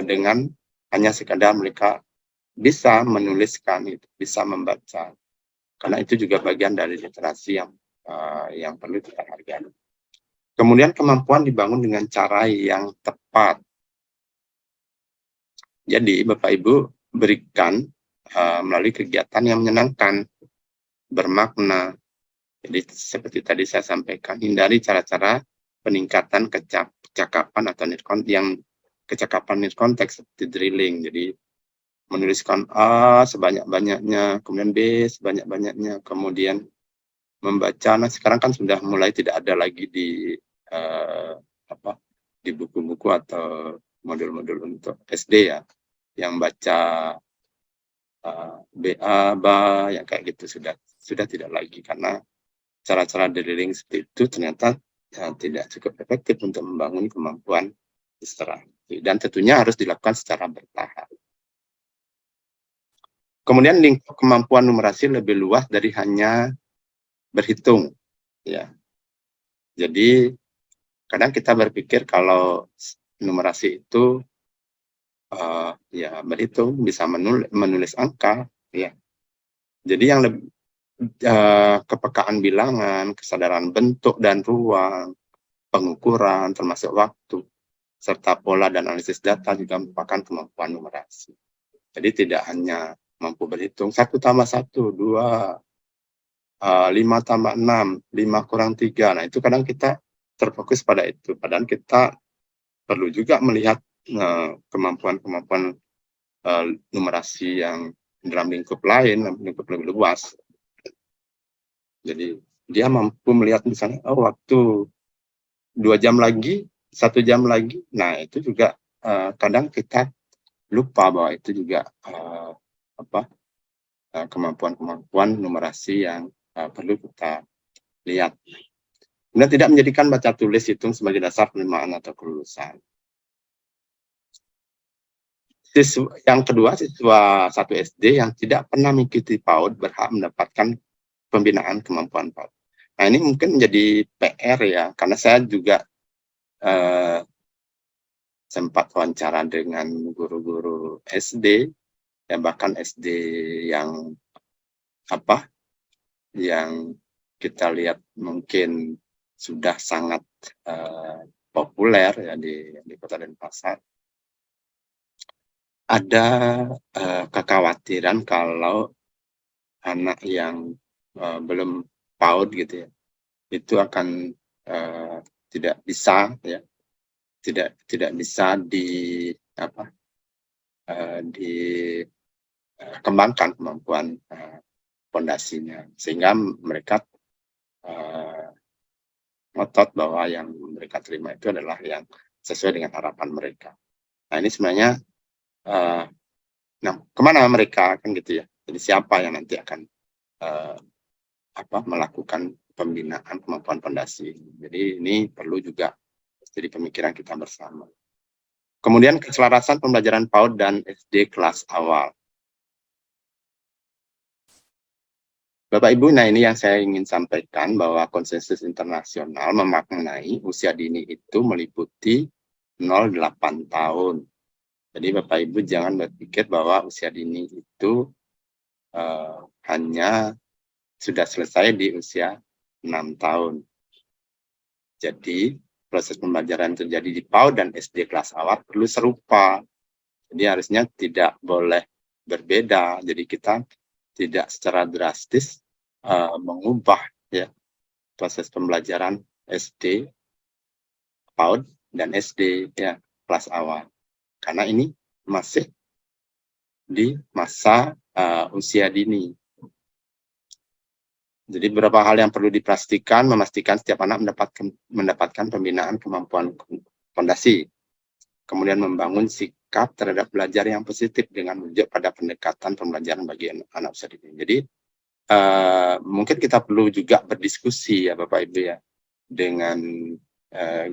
dengan hanya sekadar mereka bisa menuliskan, itu bisa membaca. Karena itu juga bagian dari literasi yang perlu kita hargai. Kemudian kemampuan dibangun dengan cara yang tepat. Jadi Bapak Ibu berikan melalui kegiatan yang menyenangkan, bermakna. Jadi seperti tadi saya sampaikan, hindari cara-cara peningkatan kecakapan atau kecakapan need konteks seperti drilling. Jadi menuliskan A sebanyak-banyaknya, kemudian B sebanyak-banyaknya, kemudian membaca. Nah, sekarang kan sudah mulai tidak ada lagi di di buku-buku atau modul-modul untuk SD ya, yang baca BA, BA, yang kayak gitu sudah tidak lagi, karena cara-cara drilling seperti itu ternyata tidak cukup efektif untuk membangun kemampuan literasi, dan tentunya harus dilakukan secara bertahap. Kemudian lingkup kemampuan numerasi lebih luas dari hanya berhitung, ya. Jadi kadang kita berpikir kalau numerasi itu ya berhitung, bisa menulis angka, ya. Jadi yang lebih kepekaan bilangan, kesadaran bentuk dan ruang, pengukuran termasuk waktu, serta pola dan analisis data juga merupakan kemampuan numerasi. Jadi tidak hanya mampu berhitung 1 tambah 1, 2, 5 tambah 6, 5 kurang 3. Nah, itu kadang kita terfokus pada itu. Padahal kita perlu juga melihat kemampuan-kemampuan numerasi yang dalam lingkup lain, lingkup lebih luas. Jadi dia mampu melihat misalnya, oh waktu 2 jam lagi, 1 jam lagi. Nah, itu juga kadang kita lupa bahwa itu juga kemampuan-kemampuan numerasi yang perlu kita lihat. Kemudian tidak menjadikan baca tulis hitung sebagai dasar penerimaan atau kelulusan. Yang kedua, siswa 1 SD yang tidak pernah mengikuti PAUD berhak mendapatkan pembinaan kemampuan PAUD. Nah, ini mungkin menjadi PR ya, karena saya juga sempat wawancara dengan guru-guru SD, ya bahkan SD yang yang kita lihat mungkin sudah sangat populer ya di Kota Denpasar. Ada kekhawatiran kalau anak yang belum PAUD gitu ya, itu akan tidak bisa ya, tidak bisa dikembangkan kemampuan fondasinya, sehingga mereka ngotot bahwa yang mereka terima itu adalah yang sesuai dengan harapan mereka. Nah, ini sebenarnya kemana mereka kan gitu ya. Jadi siapa yang nanti akan melakukan pembinaan kemampuan fondasi. Jadi ini perlu juga jadi pemikiran kita bersama. Kemudian keselarasan pembelajaran PAUD dan SD kelas awal. Bapak Ibu, nah ini yang saya ingin sampaikan, bahwa konsensus internasional memaknai usia dini itu meliputi 0-8 tahun. Jadi Bapak Ibu jangan berpikir bahwa usia dini itu hanya sudah selesai di usia 6 tahun. Jadi proses pembelajaran terjadi di PAUD dan SD kelas awal perlu serupa. Jadi harusnya tidak boleh berbeda. Jadi kita tidak secara drastis mengubah ya proses pembelajaran SD, PAUD, dan SD ya kelas awal. Karena ini masih di masa usia dini. Jadi beberapa hal yang perlu dipastikan, memastikan setiap anak mendapatkan pembinaan kemampuan fondasi. Kemudian membangun sikap terhadap belajar yang positif dengan merujuk pada pendekatan pembelajaran bagi anak usia dini. Jadi mungkin kita perlu juga berdiskusi ya Bapak Ibu ya, dengan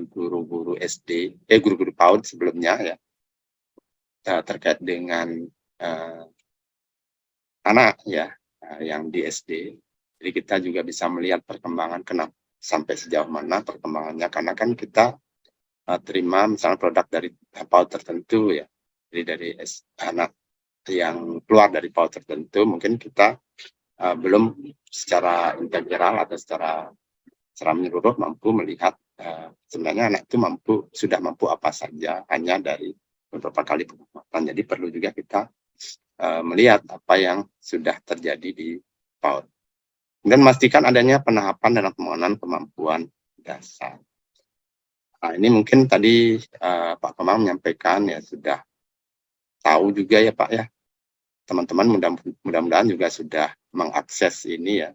guru-guru SD, guru-guru PAUD sebelumnya ya, terkait dengan anak ya yang di SD. Jadi kita juga bisa melihat perkembangan sampai sejauh mana perkembangannya, karena kan kita terima misalnya produk dari PAUD tertentu ya. Jadi dari anak yang keluar dari PAUD tertentu, mungkin kita belum secara integral atau secara menyeluruh mampu melihat sebenarnya anak itu sudah mampu apa saja hanya dari beberapa kali pengamatan. Jadi perlu juga kita melihat apa yang sudah terjadi di PAUD. Dan memastikan adanya penahapan dalam pengembangan kemampuan dasar. Nah, ini mungkin tadi Pak Komang menyampaikan ya, sudah tahu juga ya Pak ya. Teman-teman mudah-mudahan juga sudah mengakses ini ya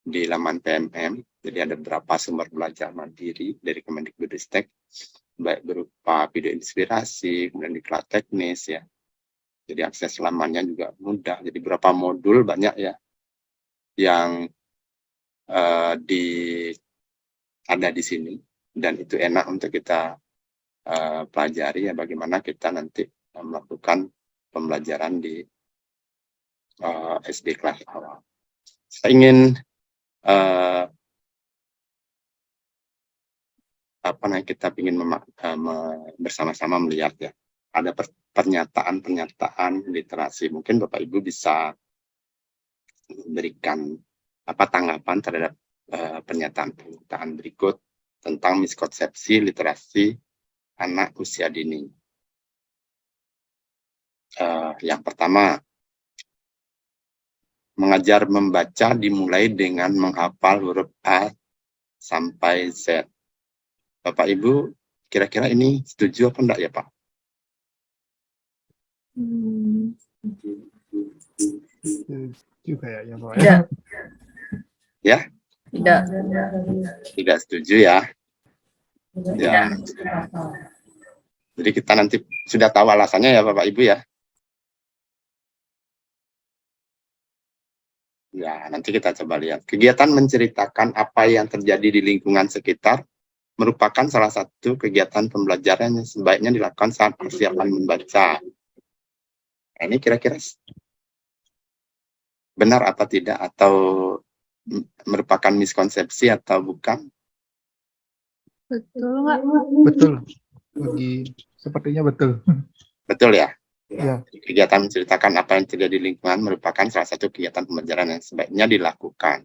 di laman PMM. Jadi ada beberapa sumber belajar mandiri dari Kemendikbudristek, baik berupa video inspirasi, kemudian diklat teknis ya. Jadi akses lamannya juga mudah. Jadi beberapa modul banyak ya yang ada di sini, dan itu enak untuk kita pelajari ya, bagaimana kita nanti melakukan pembelajaran di SD kelas awal. Saya ingin kita ingin bersama-sama melihat ya, ada pernyataan-pernyataan literasi. Mungkin Bapak Ibu bisa memberikan tanggapan terhadap pernyataan-pernyataan berikut tentang miskonsepsi literasi anak usia dini. Yang pertama, mengajar membaca dimulai dengan menghafal huruf A sampai Z. Bapak Ibu, kira-kira ini setuju apa enggak ya Pak? Juga ya Pak. Tidak. Ya? Tidak. Tidak setuju ya? Ya. Jadi kita nanti sudah tahu alasannya ya Bapak Ibu ya? Ya, nanti kita coba lihat. Kegiatan menceritakan apa yang terjadi di lingkungan sekitar merupakan salah satu kegiatan pembelajaran yang sebaiknya dilakukan saat persiapan membaca. Nah, ini kira-kira benar apa tidak, atau merupakan miskonsepsi atau bukan? Betul nggak? Betul. Sepertinya betul. Betul ya? Ya. Kegiatan menceritakan apa yang terjadi di lingkungan merupakan salah satu kegiatan pembelajaran yang sebaiknya dilakukan.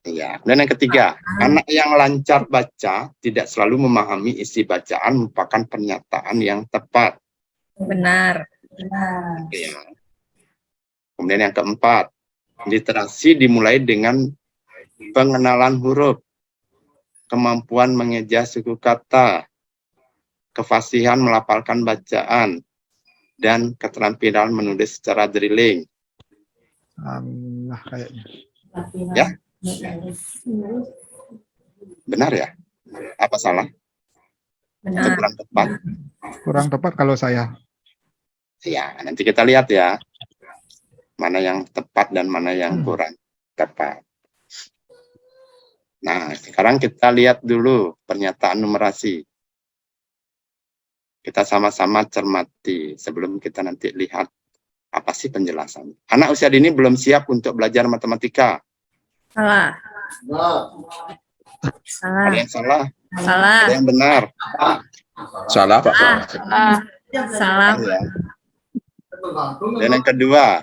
Ya. Dan yang ketiga, anak yang lancar baca tidak selalu memahami isi bacaan merupakan pernyataan yang tepat. Benar. Ya. Kemudian yang keempat, literasi dimulai dengan pengenalan huruf, kemampuan mengeja suku kata, kefasihan melafalkan bacaan, dan keterampilan menulis secara drilling. Nah, kayaknya. Ya? Benar ya? Apa salah? Atau Benar. kurang tepat? Kurang tepat kalau saya. Ya, nanti kita lihat ya, mana yang tepat dan mana yang kurang tepat. Nah, sekarang kita lihat dulu pernyataan numerasi. Kita sama-sama cermati sebelum kita nanti lihat apa sih penjelasan. Anak usia dini belum siap untuk belajar matematika. Salah. Salah. Ada yang salah? Salah. Ada yang benar? Salah, Pak. Salah. Ya. Dan yang kedua,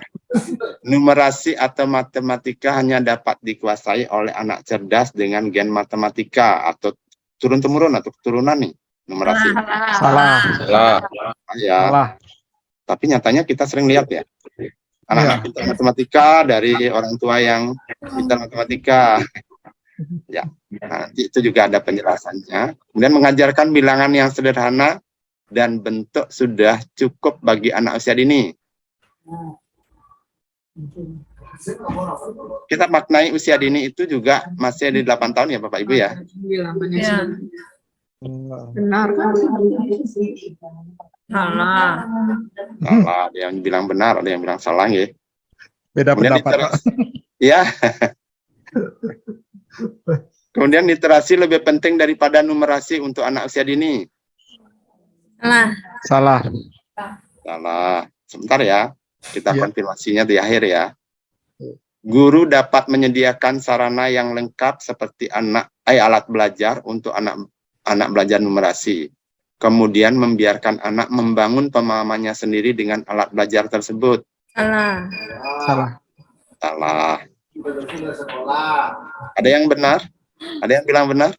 numerasi atau matematika hanya dapat dikuasai oleh anak cerdas dengan gen matematika atau turun-temurun atau keturunan nih, numerasi. Salah. Ya. Salah. Tapi nyatanya kita sering lihat ya, anak-anak Ya. pintar matematika dari orang tua yang pintar matematika. Ya, nah, nanti itu juga ada penjelasannya. Kemudian mengajarkan bilangan yang sederhana dan bentuk sudah cukup bagi anak usia dini. Kita maknai usia dini itu juga masih di 8 tahun ya Bapak Ibu ya? Ya. Benar kan? Salah. Salah, ada yang bilang benar, ada yang bilang salah ya. Beda Kemudian pendapat. ya. Kemudian literasi lebih penting daripada numerasi untuk anak usia dini. Salah. Salah. Salah. Sebentar ya, kita Ya. konfirmasinya di akhir ya. Guru dapat menyediakan sarana yang lengkap seperti alat belajar untuk anak belajar numerasi. Kemudian membiarkan anak membangun pemahamannya sendiri dengan alat belajar tersebut. Salah. Salah. Salah. Ada yang benar? Ada yang bilang benar?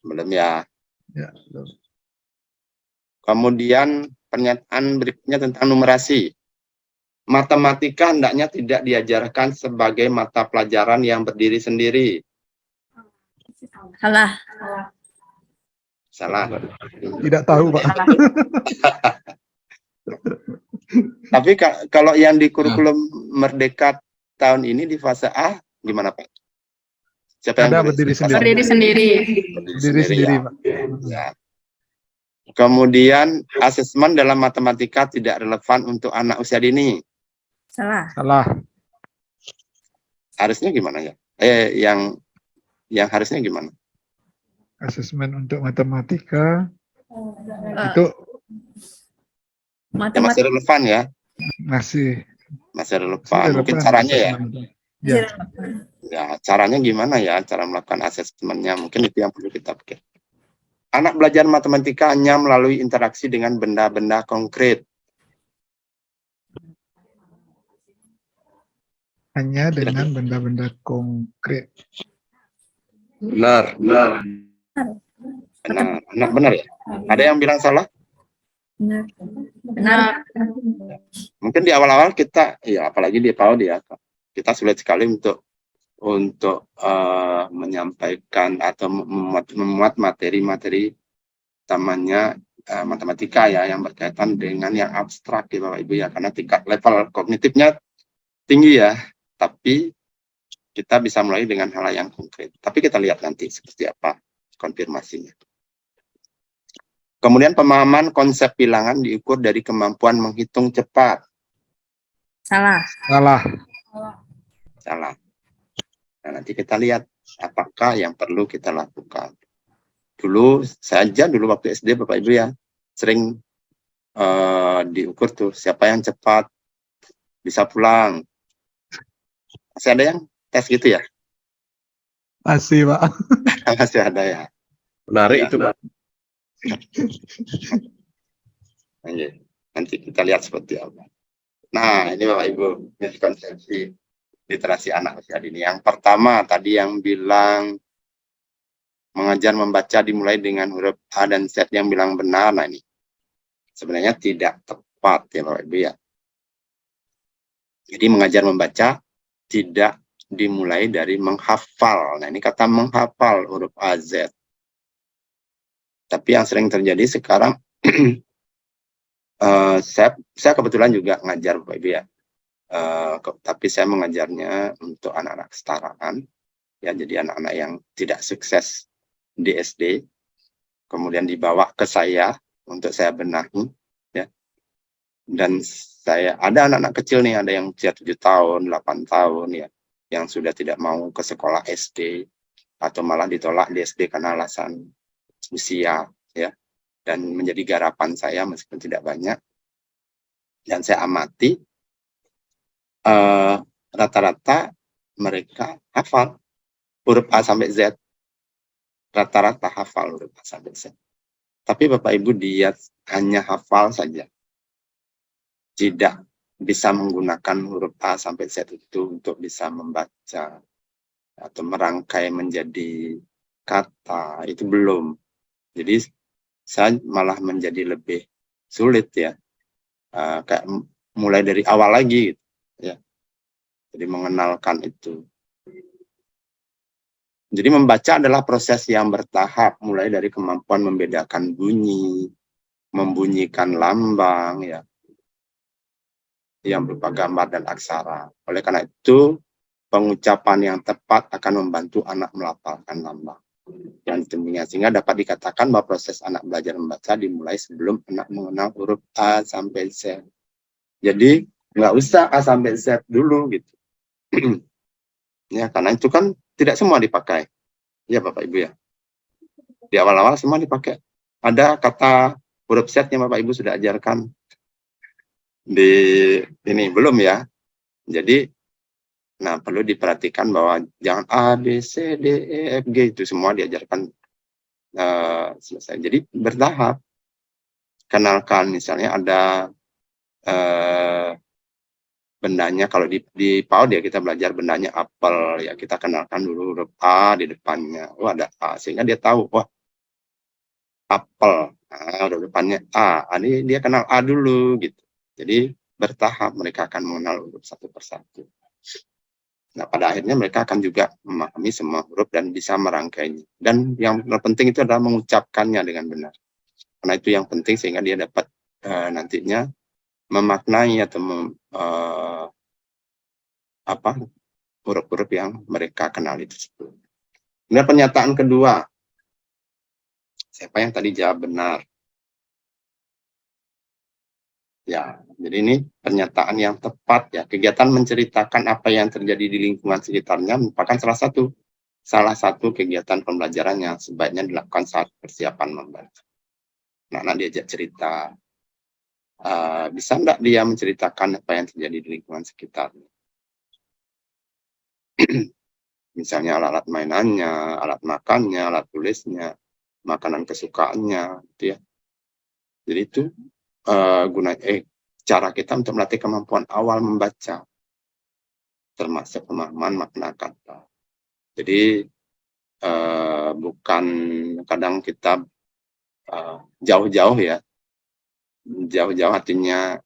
Belum ya. Ya. Kemudian pernyataan berikutnya tentang numerasi. Matematika hendaknya tidak diajarkan sebagai mata pelajaran yang berdiri sendiri. Salah. Salah. Tidak tahu, Pak. Tapi kalau yang di kurikulum Merdeka tahun ini di fase A gimana Pak? Siapa yang Ada berdiri sendiri. Berdiri sendiri. Berdiri sendiri, ya. Pak. Ya. Kemudian asesmen dalam matematika tidak relevan untuk anak usia dini. Salah. Salah. Harusnya gimana ya? Yang harusnya gimana? Asesmen untuk matematika Eh, itu Ya masih matematika. relevan ya? masih Masih relevan. Mungkin relevan caranya ya? asesmen. Ya, Ya, caranya gimana ya? Cara melakukan asesmennya. Mungkin itu yang perlu kita pikir. Anak belajar matematika hanya melalui interaksi dengan benda-benda konkret. hanya dengan benda-benda konkret. Benar. Benar. Anak benar ya? Ada yang bilang salah? Benar. Benar. Mungkin di awal-awal kita, ya apalagi di PAUD ya, kita sulit sekali untuk menyampaikan atau memuat materi-materi utamanya matematika ya yang berkaitan dengan yang abstrak ya Bapak Ibu ya, karena tingkat level kognitifnya tinggi ya, tapi kita bisa mulai dengan hal yang konkret. Tapi kita lihat nanti seperti apa konfirmasinya. Kemudian pemahaman konsep bilangan diukur dari kemampuan menghitung cepat. Salah. Salah. Salah. Nah, nanti kita lihat apakah yang perlu kita lakukan. Dulu saja dulu waktu SD Bapak Ibu ya sering diukur tuh siapa yang cepat bisa pulang. Masih ada yang tes gitu ya? Masih, Pak. Masih ada ya. Menarik Ya. itu, Pak. Nanti kita lihat seperti apa. Nah, ini Bapak Ibu, ini konsepsi literasi anak usia dini. Yang pertama tadi yang bilang mengajar membaca dimulai dengan huruf A dan Z yang bilang benar. Nah ini sebenarnya tidak tepat ya Bapak Ibu ya. Jadi mengajar membaca tidak dimulai dari menghafal. Nah ini kata menghafal huruf A, Z. Tapi yang sering terjadi sekarang, saya kebetulan juga ngajar Bapak Ibu ya. Tapi saya mengajarnya untuk anak-anak kesetaraan. Ya, jadi anak-anak yang tidak sukses di SD. Kemudian dibawa ke saya untuk saya benahi. Ya. Dan saya ada anak-anak kecil nih, ada yang usia 7 tahun, 8 tahun ya, yang sudah tidak mau ke sekolah SD atau malah ditolak di SD karena alasan usia ya. Dan menjadi garapan saya meskipun tidak banyak. Dan saya amati rata-rata mereka hafal huruf A sampai Z. Rata-rata hafal huruf A sampai Z. Tapi Bapak Ibu dia hanya hafal saja. Tidak bisa menggunakan huruf A sampai Z itu untuk bisa membaca atau merangkai menjadi kata, itu belum. Jadi saya malah menjadi lebih sulit ya, kayak mulai dari awal lagi gitu, ya. Jadi mengenalkan itu. Jadi membaca adalah proses yang bertahap, mulai dari kemampuan membedakan bunyi, membunyikan lambang ya, yang berupa gambar dan aksara. Oleh karena itu, pengucapan yang tepat akan membantu anak melafalkan lambang yang ditemui, sehingga dapat dikatakan bahwa proses anak belajar membaca dimulai sebelum anak mengenal huruf A sampai Z. Jadi nggak usah A sampai Z dulu gitu. Ya, karena itu kan tidak semua dipakai. Ya Bapak Ibu ya. Di awal-awal semua dipakai. Ada kata huruf Z yang Bapak Ibu sudah ajarkan di ini belum ya. Jadi nah perlu diperhatikan bahwa jangan A, B, C, D, E, F, G itu semua diajarkan selesai. Jadi bertahap. Kenalkan misalnya ada bendanya, kalau di PAUD ya kita belajar bendanya apel ya, kita kenalkan dulu huruf A di depannya. Oh ada A, sehingga dia tahu wah apel. Nah, udah depannya A. Ini dia kenal A dulu gitu. Jadi bertahap mereka akan mengenal huruf satu persatu. Nah, pada akhirnya mereka akan juga memahami semua huruf dan bisa merangkainya. Dan yang terpenting itu adalah mengucapkannya dengan benar. Karena itu yang penting sehingga dia dapat nantinya memaknai atau huruf-huruf yang mereka kenali tersebut. Kemudian pernyataan kedua, siapa yang tadi jawab benar? Ya, jadi ini pernyataan yang tepat ya. Kegiatan menceritakan apa yang terjadi di lingkungan sekitarnya merupakan salah satu kegiatan pembelajaran yang sebaiknya dilakukan saat persiapan membaca. Nah, diajak cerita. Bisa enggak dia menceritakan apa yang terjadi di lingkungan sekitarnya? Misalnya alat-alat mainannya, alat makannya, alat tulisnya, makanan kesukaannya, gitu ya. Jadi itu cara kita untuk melatih kemampuan awal membaca, termasuk pemahaman makna kata. Jadi bukan kadang kita jauh-jauh ya, jauh-jauh artinya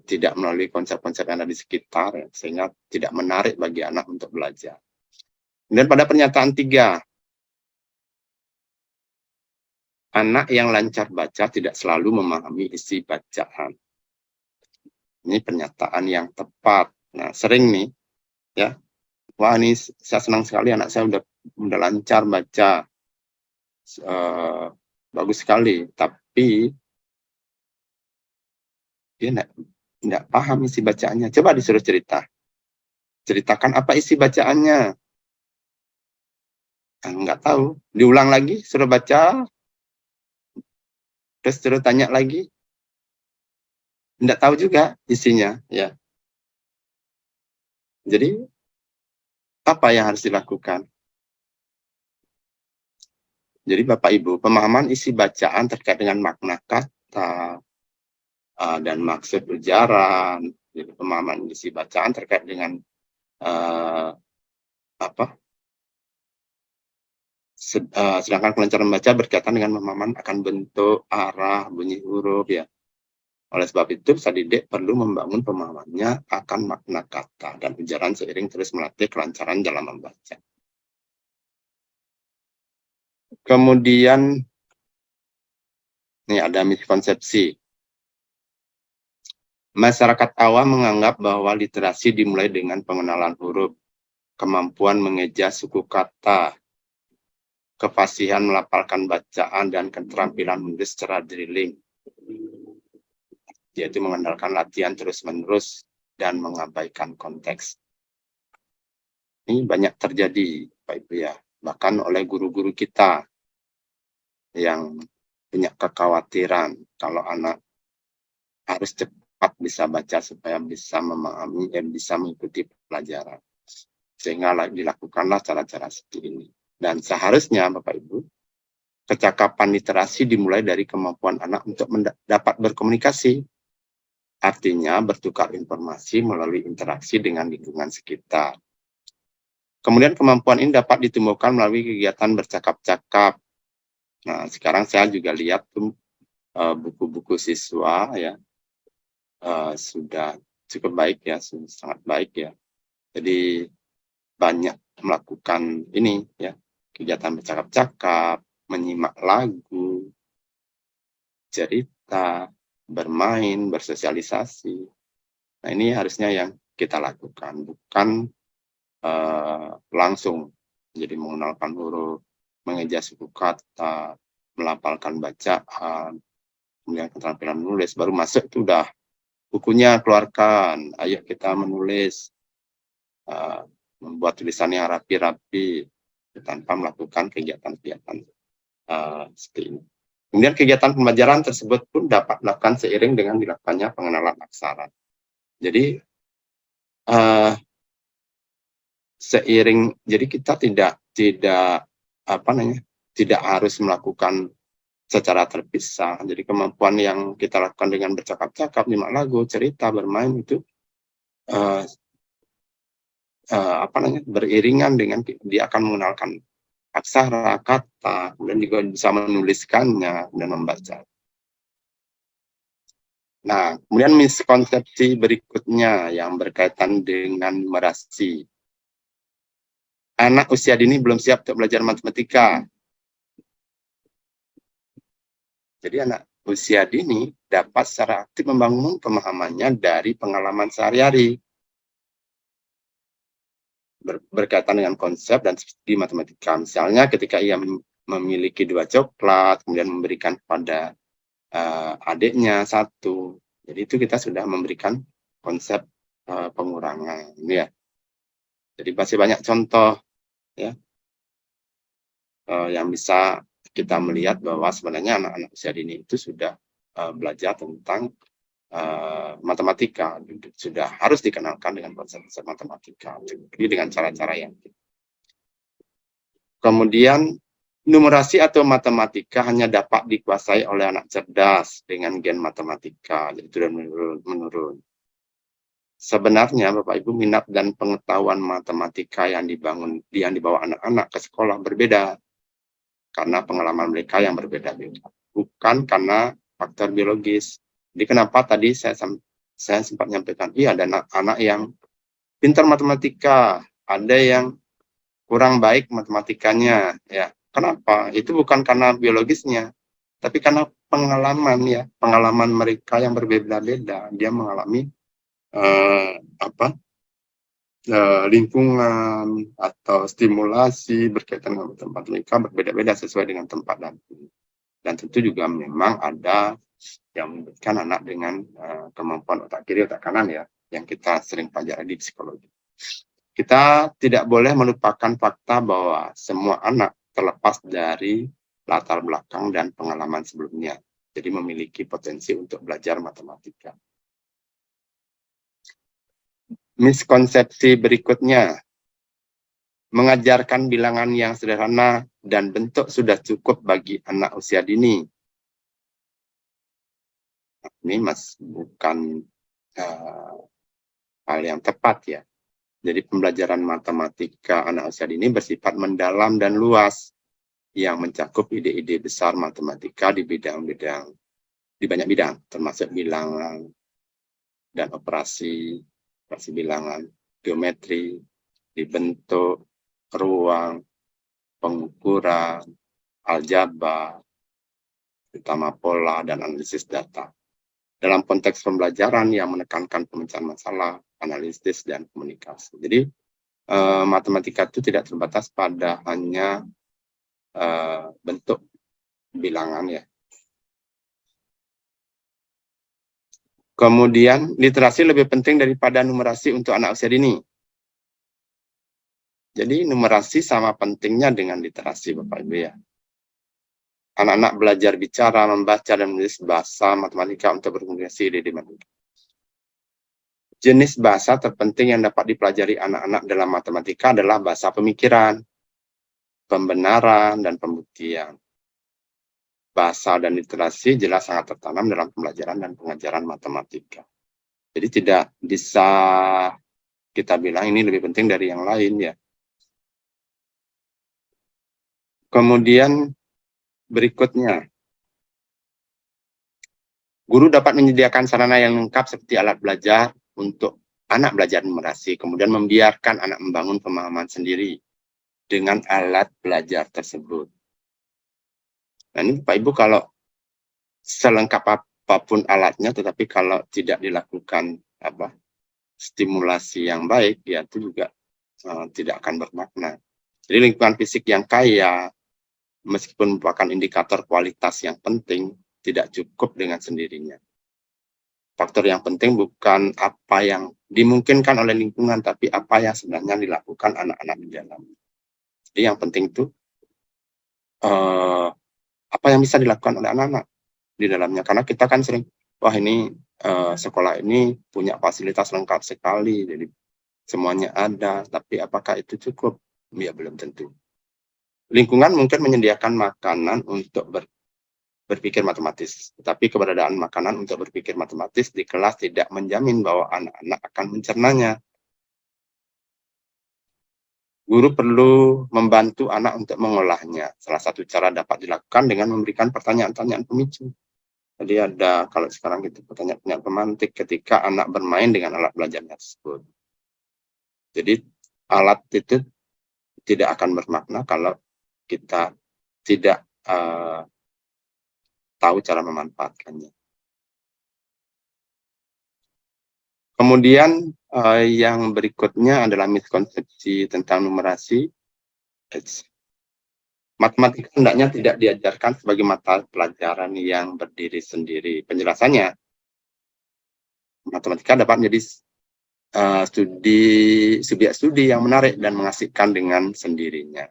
tidak melalui konsep-konsep yang ada di sekitar, sehingga tidak menarik bagi anak untuk belajar. Dan pada pernyataan 3, anak yang lancar baca tidak selalu memahami isi bacaan. Ini pernyataan yang tepat. Nah, sering nih, ya, wah ini saya senang sekali anak saya udah lancar baca, bagus sekali, tapi dia nggak paham isi bacaannya. Coba disuruh ceritakan apa isi bacaannya. Nggak tahu, diulang lagi, suruh baca, terus suruh tanya lagi, nggak tahu juga isinya, ya. Jadi apa yang harus dilakukan? Jadi Bapak Ibu, pemahaman isi bacaan terkait dengan makna kata dan maksud ujaran, jadi pemahaman isi bacaan terkait dengan sedangkan kelancaran baca berkaitan dengan pemahaman akan bentuk, arah, bunyi huruf, ya. Oleh sebab itu, peserta didik perlu membangun pemahamannya akan makna kata dan ujaran seiring terus melatih kelancaran dalam membaca. Kemudian, ini ada miskonsepsi. Masyarakat awam menganggap bahwa literasi dimulai dengan pengenalan huruf, kemampuan mengeja suku kata, kefasihan melafalkan bacaan, dan keterampilan menulis secara drilling, yaitu mengandalkan latihan terus-menerus dan mengabaikan konteks. Ini banyak terjadi, Pak Ibu ya, bahkan oleh guru-guru kita yang punya kekhawatiran kalau anak harus cepat bisa baca supaya bisa memahami dan bisa mengikuti pelajaran. Sehingga dilakukanlah cara-cara seperti ini. Dan seharusnya Bapak Ibu, kecakapan literasi dimulai dari kemampuan anak untuk dapat berkomunikasi. Artinya bertukar informasi melalui interaksi dengan lingkungan sekitar. Kemudian kemampuan ini dapat ditumbuhkan melalui kegiatan bercakap-cakap. Nah, sekarang saya juga lihat tuh buku-buku siswa ya sudah cukup baik ya, sangat baik ya. Jadi banyak melakukan ini ya, kegiatan bercakap-cakap, menyimak lagu, cerita, bermain, bersosialisasi. Nah, ini harusnya yang kita lakukan, bukan langsung jadi mengenalkan huruf, mengeja suku kata, melafalkan bacaan, kemudian keterampilan menulis, baru masuk itu udah bukunya keluarkan, ayo kita menulis, membuat tulisan yang rapi-rapi tanpa melakukan kegiatan-kegiatan seperti ini. Kemudian kegiatan pembelajaran tersebut pun dapat dilakukan seiring dengan dilakukannya pengenalan aksara. Jadi jadi kita tidak harus melakukan secara terpisah. Jadi kemampuan yang kita lakukan dengan bercakap-cakap, nyimak lagu, cerita, bermain itu beriringan dengan dia akan mengenalkan aksara, kata, dan juga bisa menuliskannya dan membaca. Nah, kemudian miskonsepsi berikutnya yang berkaitan dengan numerasi. anak usia dini belum siap untuk belajar matematika. Jadi anak usia dini dapat secara aktif membangun pemahamannya dari pengalaman sehari-hari berkaitan dengan konsep dan studi matematika. Misalnya ketika ia memiliki 2 coklat, kemudian memberikan kepada adiknya 1. Jadi itu kita sudah memberikan konsep pengurangan, ya. Jadi masih banyak contoh, ya, yang bisa kita melihat bahwa sebenarnya anak-anak usia dini itu sudah belajar tentang matematika, sudah harus dikenalkan dengan konsep-konsep matematika, jadi dengan cara-cara yang. Kemudian numerasi atau matematika hanya dapat dikuasai oleh anak cerdas dengan gen matematika, jadi sudah menurun. Sebenarnya Bapak Ibu, minat dan pengetahuan matematika yang dibawa anak-anak ke sekolah berbeda karena pengalaman mereka yang berbeda-beda, bukan karena faktor biologis. Jadi kenapa tadi saya sempat menyampaikan, iya ada anak-anak yang pintar matematika, ada yang kurang baik matematikanya, ya. Kenapa? Itu bukan karena biologisnya, tapi karena pengalaman, ya, pengalaman mereka yang berbeda-beda. Dia mengalami lingkungan atau stimulasi berkaitan dengan matematika berbeda-beda sesuai dengan tempat dan tentu juga memang ada yang memberikan anak dengan kemampuan otak kiri otak kanan, ya, yang kita sering pelajari di psikologi. Kita tidak boleh melupakan fakta bahwa semua anak terlepas dari latar belakang dan pengalaman sebelumnya, jadi memiliki potensi untuk belajar matematika. Miskonsepsi berikutnya, mengajarkan bilangan yang sederhana dan bentuk sudah cukup bagi anak usia dini. Ini bukan hal yang tepat, ya. Jadi pembelajaran matematika anak usia dini bersifat mendalam dan luas, yang mencakup ide-ide besar matematika di banyak bidang, termasuk bilangan dan operasi bilangan, geometri, dibentuk, ruang, pengukuran, aljabar, terutama pola dan analisis data. Dalam konteks pembelajaran yang menekankan pemecahan masalah, analisis, dan komunikasi. Jadi matematika itu tidak terbatas pada hanya bentuk bilangan, ya. Kemudian literasi lebih penting daripada numerasi untuk anak usia dini. Jadi numerasi sama pentingnya dengan literasi, Bapak Ibu, ya. Anak-anak belajar bicara, membaca, dan menulis bahasa matematika untuk berkomunikasi di matematika. Jenis bahasa terpenting yang dapat dipelajari anak-anak dalam matematika adalah bahasa pemikiran, pembenaran, dan pembuktian. Bahasa dan literasi jelas sangat tertanam dalam pembelajaran dan pengajaran matematika. Jadi tidak bisa kita bilang ini lebih penting dari yang lain, ya. Kemudian berikutnya, guru dapat menyediakan sarana yang lengkap seperti alat belajar untuk anak belajar numerasi, kemudian membiarkan anak membangun pemahaman sendiri dengan alat belajar tersebut. Nah, ini Bapak Ibu, kalau selengkap apapun alatnya, tetapi kalau tidak dilakukan stimulasi yang baik, ya itu juga tidak akan bermakna. Jadi lingkungan fisik yang kaya, meskipun merupakan indikator kualitas yang penting, tidak cukup dengan sendirinya. Faktor yang penting bukan apa yang dimungkinkan oleh lingkungan, tapi apa yang sebenarnya dilakukan anak-anak di dalam. Jadi yang penting itu apa yang bisa dilakukan oleh anak-anak di dalamnya. Karena kita kan sering, wah ini sekolah ini punya fasilitas lengkap sekali, jadi semuanya ada, tapi apakah itu cukup? Ya belum tentu. Lingkungan mungkin menyediakan makanan untuk berpikir matematis, tetapi keberadaan makanan untuk berpikir matematis di kelas tidak menjamin bahwa anak-anak akan mencernanya. Guru perlu membantu anak untuk mengolahnya. Salah satu cara dapat dilakukan dengan memberikan pertanyaan-pertanyaan pemicu. Jadi ada, kalau sekarang itu pertanyaan-pertanyaan pemantik ketika anak bermain dengan alat belajarnya tersebut. Jadi alat itu tidak akan bermakna kalau kita tidak tahu cara memanfaatkannya. Kemudian yang berikutnya adalah miskonsepsi tentang numerasi. Matematika hendaknya tidak diajarkan sebagai mata pelajaran yang berdiri sendiri. Penjelasannya, matematika dapat menjadi subjek studi yang menarik dan mengasihkan dengan sendirinya.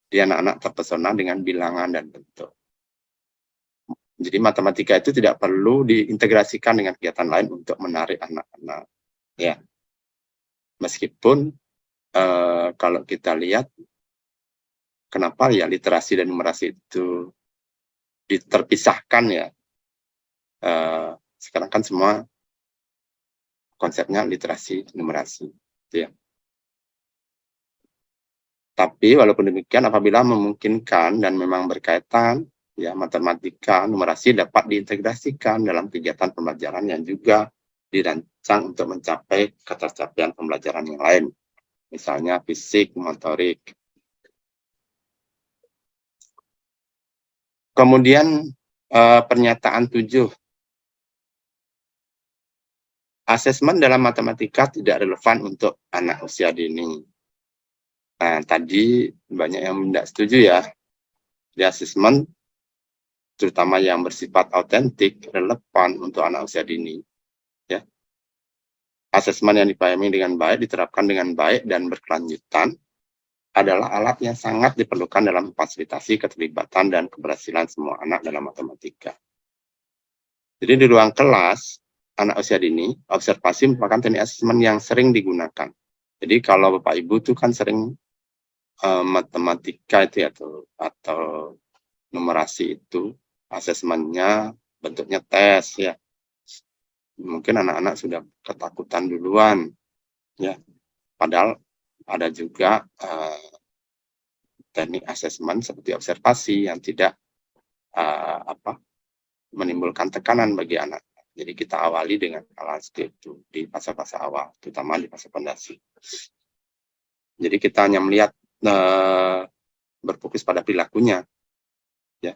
Di anak-anak terpesona dengan bilangan dan bentuk. Jadi matematika itu tidak perlu diintegrasikan dengan kegiatan lain untuk menarik anak-anak. Ya, meskipun kalau kita lihat kenapa ya literasi dan numerasi itu terpisahkan ya. Sekarang kan semua konsepnya literasi numerasi. Ya. Tapi walaupun demikian, apabila memungkinkan dan memang berkaitan, ya matematika, numerasi dapat diintegrasikan dalam kegiatan pembelajaran yang juga dirancang untuk mencapai ketercapaian pembelajaran yang lain. Misalnya fisik, motorik. Kemudian pernyataan 7. Asesmen dalam matematika tidak relevan untuk anak usia dini. Nah, tadi banyak yang tidak setuju ya. Di asesmen, terutama yang bersifat autentik, relevan untuk anak usia dini. Ya. Asesmen yang dipahami dengan baik, diterapkan dengan baik, dan berkelanjutan adalah alat yang sangat diperlukan dalam memfasilitasi keterlibatan dan keberhasilan semua anak dalam matematika. Jadi di ruang kelas, anak usia dini, observasi merupakan teknik asesmen yang sering digunakan. Jadi kalau Bapak Ibu itu kan sering matematika itu ya, atau numerasi itu asesmennya bentuknya tes ya. Mungkin anak-anak sudah ketakutan duluan ya. Padahal ada juga teknik asesmen seperti observasi yang tidak menimbulkan tekanan bagi anak. Jadi kita awali dengan hal seperti itu di fase-fase awal, terutama di fase fondasi. Jadi kita hanya melihat berfokus pada perilakunya, ya,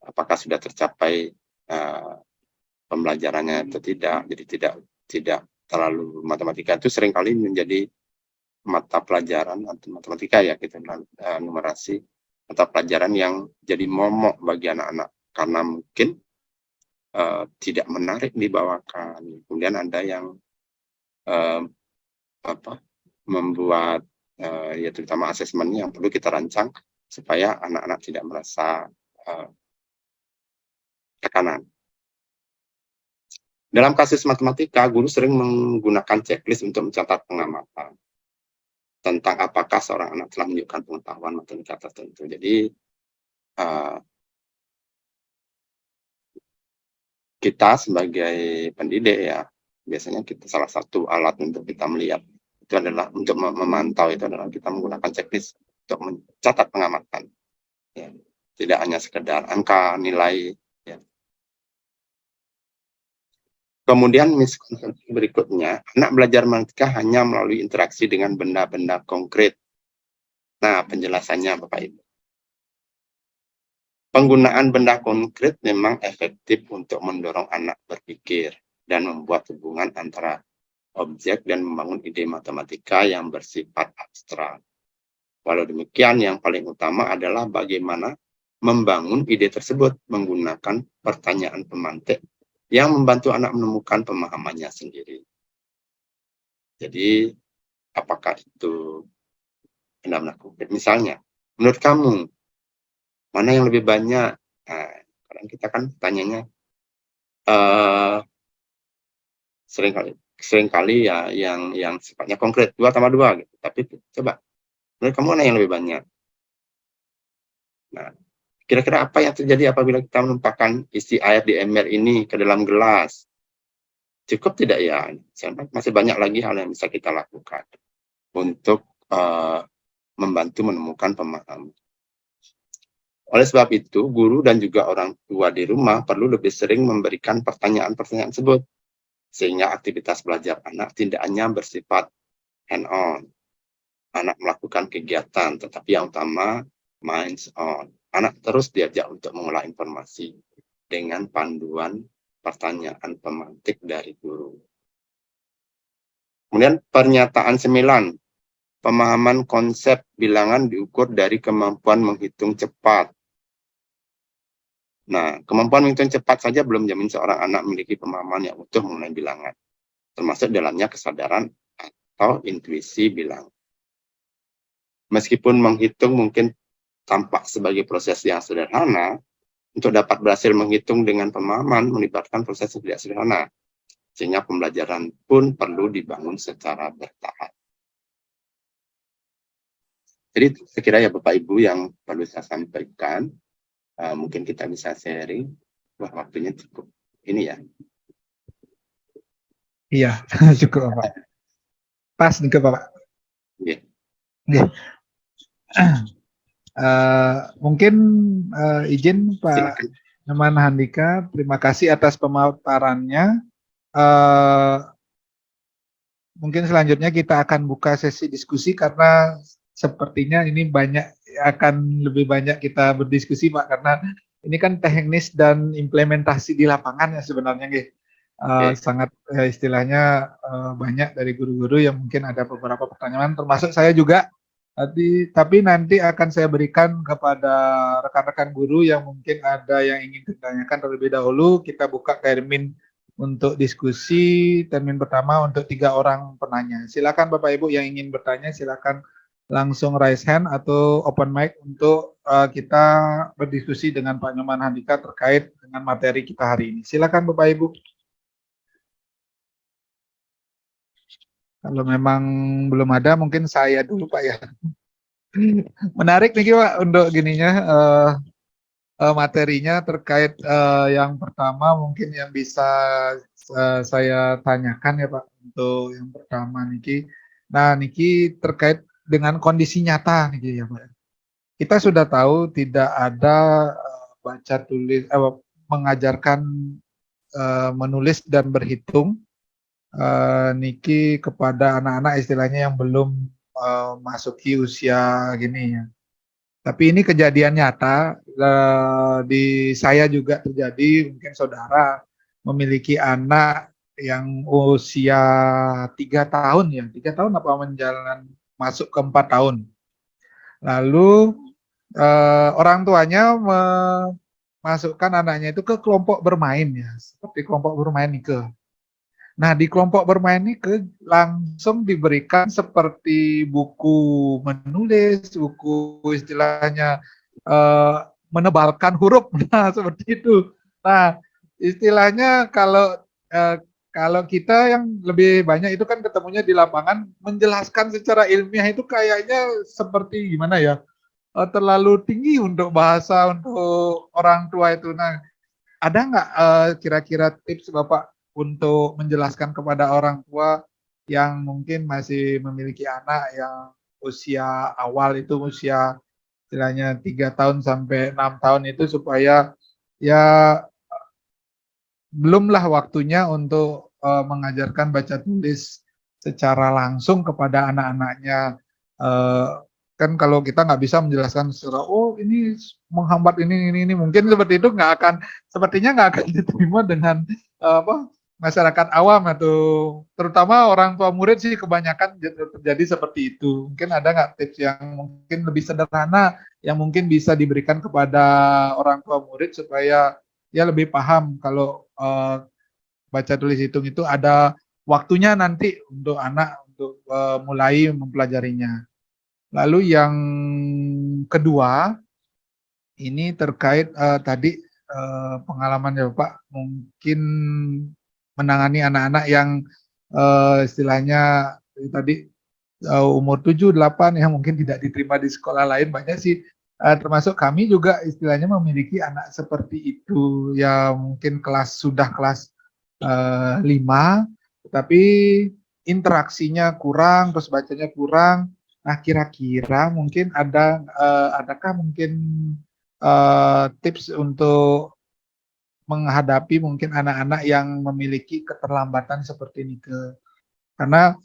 apakah sudah tercapai pembelajarannya atau tidak. Jadi tidak terlalu, matematika itu seringkali menjadi mata pelajaran atau matematika ya kita bilang numerasi, mata pelajaran yang jadi momok bagi anak-anak karena mungkin tidak menarik dibawakan. Kemudian ada yang membuat ya terutama asesmennya yang perlu kita rancang supaya anak-anak tidak merasa tekanan. Dalam kasus matematika, guru sering menggunakan checklist untuk mencatat pengamatan tentang apakah seorang anak telah menunjukkan pengetahuan matematika tertentu. Jadi kita sebagai pendidik ya, biasanya kita salah satu alat untuk kita melihat itu adalah untuk memantau, itu adalah kita menggunakan checklist untuk mencatat pengamatan. Ya. Tidak hanya sekedar angka, nilai. Ya. Kemudian miskonsepsi berikutnya, anak belajar matematika hanya melalui interaksi dengan benda-benda konkret. Nah, penjelasannya Bapak Ibu. Penggunaan benda konkret memang efektif untuk mendorong anak berpikir dan membuat hubungan antara objek dan membangun ide matematika yang bersifat abstrak. Walau demikian, yang paling utama adalah bagaimana membangun ide tersebut menggunakan pertanyaan pemantik yang membantu anak menemukan pemahamannya sendiri. Jadi, apakah itu benar-benar konkret? Misalnya, menurut kamu, mana yang lebih banyak? Nah, kadang kita kan tanyanya seringkali ya yang sifatnya konkret 2 tambah 2 gitu. Tapi coba menurut kamu mana yang lebih banyak? Nah, kira-kira apa yang terjadi apabila kita menumpahkan isi air di ember ini ke dalam gelas? Cukup tidak ya? Masih banyak lagi hal yang bisa kita lakukan untuk membantu menemukan pemahaman. Oleh sebab itu, guru dan juga orang tua di rumah perlu lebih sering memberikan pertanyaan-pertanyaan tersebut, sehingga aktivitas belajar anak tidak hanya bersifat hand-on, anak melakukan kegiatan, tetapi yang utama minds on. Anak terus diajak untuk mengolah informasi dengan panduan pertanyaan pemantik dari guru. Kemudian pernyataan 9, pemahaman konsep bilangan diukur dari kemampuan menghitung cepat. Nah, kemampuan menghitung cepat saja belum jamin seorang anak memiliki pemahaman yang utuh mengenai bilangan, termasuk dalamnya kesadaran atau intuisi bilangan. Meskipun menghitung mungkin tampak sebagai proses yang sederhana, untuk dapat berhasil menghitung dengan pemahaman melibatkan proses yang tidak sederhana, sehingga pembelajaran pun perlu dibangun secara bertahap. Jadi saya kira ya Bapak Ibu yang perlu saya sampaikan, mungkin kita bisa sharing. Wah, waktunya cukup ini ya. Iya, cukup Pak. Pas nih ke Bapak. Iya. Iya. Mungkin izin Pak Silakan. Nyoman Handika, terima kasih atas pemaparannya. Mungkin selanjutnya kita akan buka sesi diskusi karena sepertinya ini akan lebih banyak kita berdiskusi Pak, karena ini kan teknis dan implementasi di lapangan ya sebenarnya sangat istilahnya banyak dari guru-guru yang mungkin ada beberapa pertanyaan, termasuk saya juga. Tapi nanti akan saya berikan kepada rekan-rekan guru yang mungkin ada yang ingin ditanyakan terlebih dahulu. Kita buka termin untuk diskusi, termin pertama untuk 3 orang penanya. Silakan Bapak Ibu yang ingin bertanya, silakan langsung raise hand atau open mic untuk kita berdiskusi dengan Pak Nyoman Handika terkait dengan materi kita hari ini. Silakan Bapak Ibu. Kalau memang belum ada, mungkin saya dulu Pak ya. Menarik nih Pak untuk gininya materinya terkait yang pertama mungkin yang bisa saya tanyakan ya Pak untuk yang pertama Niki. Nah Niki terkait dengan kondisi nyata Niki ya Pak. Kita sudah tahu tidak ada baca tulis mengajarkan menulis dan berhitung Niki kepada anak-anak istilahnya yang belum masuki usia gini ya. Tapi ini kejadian nyata di saya juga terjadi. Mungkin saudara memiliki anak yang usia 3 tahun ya, 3 tahun apa masuk ke 4 tahun. Lalu orang tuanya memasukkan anaknya itu ke kelompok bermain ya, seperti kelompok bermain Nike. Nah, di kelompok bermain ini langsung diberikan seperti buku menulis, buku istilahnya menebalkan huruf, nah seperti itu. Nah, istilahnya kalau kita yang lebih banyak itu kan ketemunya di lapangan, menjelaskan secara ilmiah itu kayaknya seperti gimana ya, terlalu tinggi untuk bahasa untuk orang tua itu. Nah, ada nggak kira-kira tips Bapak untuk menjelaskan kepada orang tua yang mungkin masih memiliki anak yang usia awal itu usia istilahnya 3 tahun sampai 6 tahun itu supaya ya belumlah waktunya untuk mengajarkan baca tulis secara langsung kepada anak-anaknya. Kan kalau kita nggak bisa menjelaskan secara oh ini menghambat ini mungkin seperti itu sepertinya nggak akan diterima dengan masyarakat awam atau terutama orang tua murid sih kebanyakan terjadi seperti itu. Mungkin ada nggak tips yang mungkin lebih sederhana yang mungkin bisa diberikan kepada orang tua murid supaya ya lebih paham kalau baca tulis hitung itu ada waktunya nanti untuk anak untuk mulai mempelajarinya. Lalu yang kedua, ini terkait tadi pengalaman ya Pak, mungkin menangani anak-anak yang istilahnya tadi umur 7, 8 yang mungkin tidak diterima di sekolah lain banyak sih. Termasuk kami juga istilahnya memiliki anak seperti itu, ya mungkin sudah kelas 5, tapi interaksinya kurang, terus bacanya kurang. Nah, kira-kira mungkin adakah mungkin tips untuk menghadapi mungkin anak-anak yang memiliki keterlambatan seperti ini karena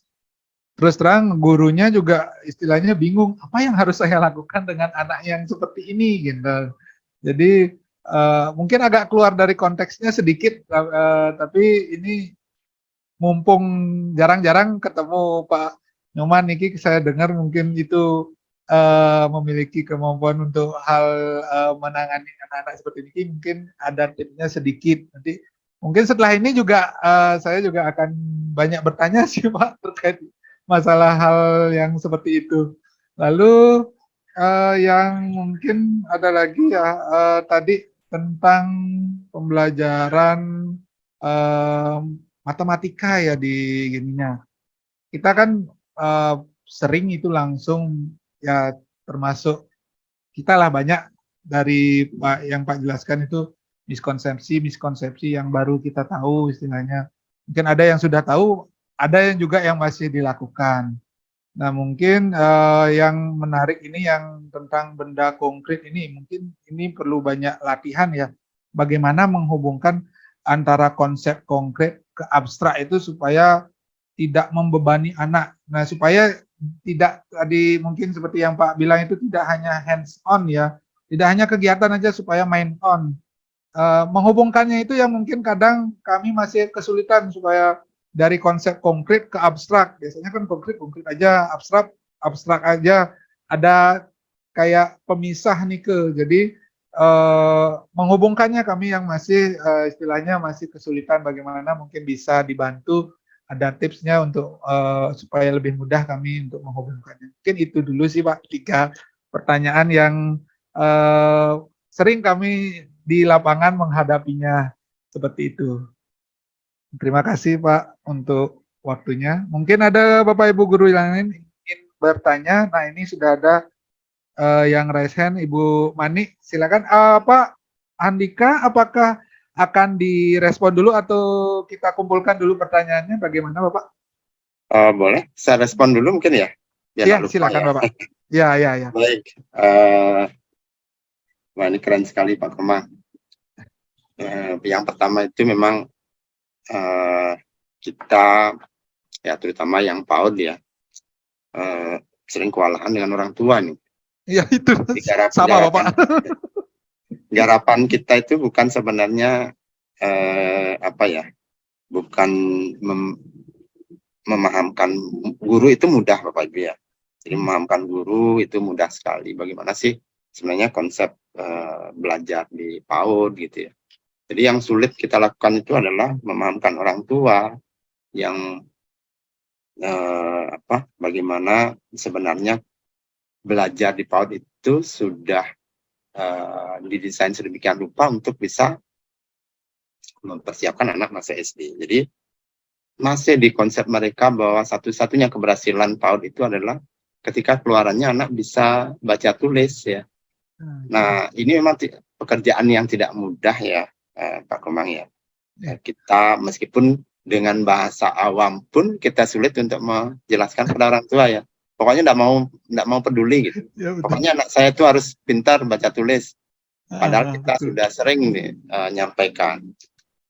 terus terang gurunya juga istilahnya bingung apa yang harus saya lakukan dengan anak yang seperti ini gitu. Jadi mungkin agak keluar dari konteksnya sedikit, tapi ini mumpung jarang-jarang ketemu Pak Nyoman Niki, saya dengar mungkin itu memiliki kemampuan untuk hal menangani anak-anak seperti ini, mungkin ada tipsnya sedikit. Nanti mungkin setelah ini juga saya juga akan banyak bertanya sih Pak terkait masalah hal yang seperti itu. Lalu yang mungkin ada lagi ya tadi tentang pembelajaran eh, matematika ya di gininya. Kita kan sering itu langsung ya termasuk kita lah banyak dari Pak yang Pak jelaskan itu miskonsepsi yang baru kita tahu istilahnya. Mungkin ada yang sudah tahu, ada yang juga yang masih dilakukan. Nah, mungkin yang menarik ini yang tentang benda konkret ini, mungkin ini perlu banyak latihan ya. Bagaimana menghubungkan antara konsep konkret ke abstrak itu supaya tidak membebani anak. Nah, supaya tidak tadi mungkin seperti yang Pak bilang itu tidak hanya hands on ya, tidak hanya kegiatan aja supaya main on. Menghubungkannya itu yang mungkin kadang kami masih kesulitan supaya dari konsep konkret ke abstrak. Biasanya kan konkret aja, abstrak aja. Ada kayak pemisah nih ke. Jadi menghubungkannya kami yang masih istilahnya masih kesulitan bagaimana mungkin bisa dibantu, ada tipsnya untuk supaya lebih mudah kami untuk menghubungkannya. Mungkin itu dulu sih Pak, 3 pertanyaan yang sering kami di lapangan menghadapinya seperti itu. Terima kasih Pak untuk waktunya. Mungkin ada Bapak Ibu guru yang lain ingin bertanya. Nah, ini sudah ada yang raise hand, Ibu Mani. Silakan Pak Andika, apakah akan direspon dulu atau kita kumpulkan dulu pertanyaannya? Bagaimana Bapak? Boleh, saya respon dulu mungkin ya. Iya, silakan ya. Bapak. Ya. Baik. Wah, ini keren sekali Pak Kemang. Yang pertama itu memang kita ya terutama yang PAUD ya sering kewalahan dengan orang tua nih. Iya itu sama Bapak. Garapan kita itu bukan sebenarnya bukan memahamkan guru itu mudah Bapak Ibu ya. Jadi memahamkan guru itu mudah sekali. Bagaimana sih sebenarnya konsep belajar di PAUD gitu ya. Jadi yang sulit kita lakukan itu adalah memahamkan orang tua yang bagaimana sebenarnya belajar di PAUD itu sudah didesain sedemikian rupa untuk bisa mempersiapkan anak masa SD. Jadi masih di konsep mereka bahwa satu-satunya keberhasilan PAUD itu adalah ketika keluarannya anak bisa baca tulis ya. Nah, ini memang pekerjaan yang tidak mudah ya Pak Komang ya. Kita meskipun dengan bahasa awam pun kita sulit untuk menjelaskan kepada orang tua ya. Pokoknya enggak mau peduli gitu. Ya, pokoknya anak saya itu harus pintar baca tulis. Padahal kita sudah sering nyampaikan.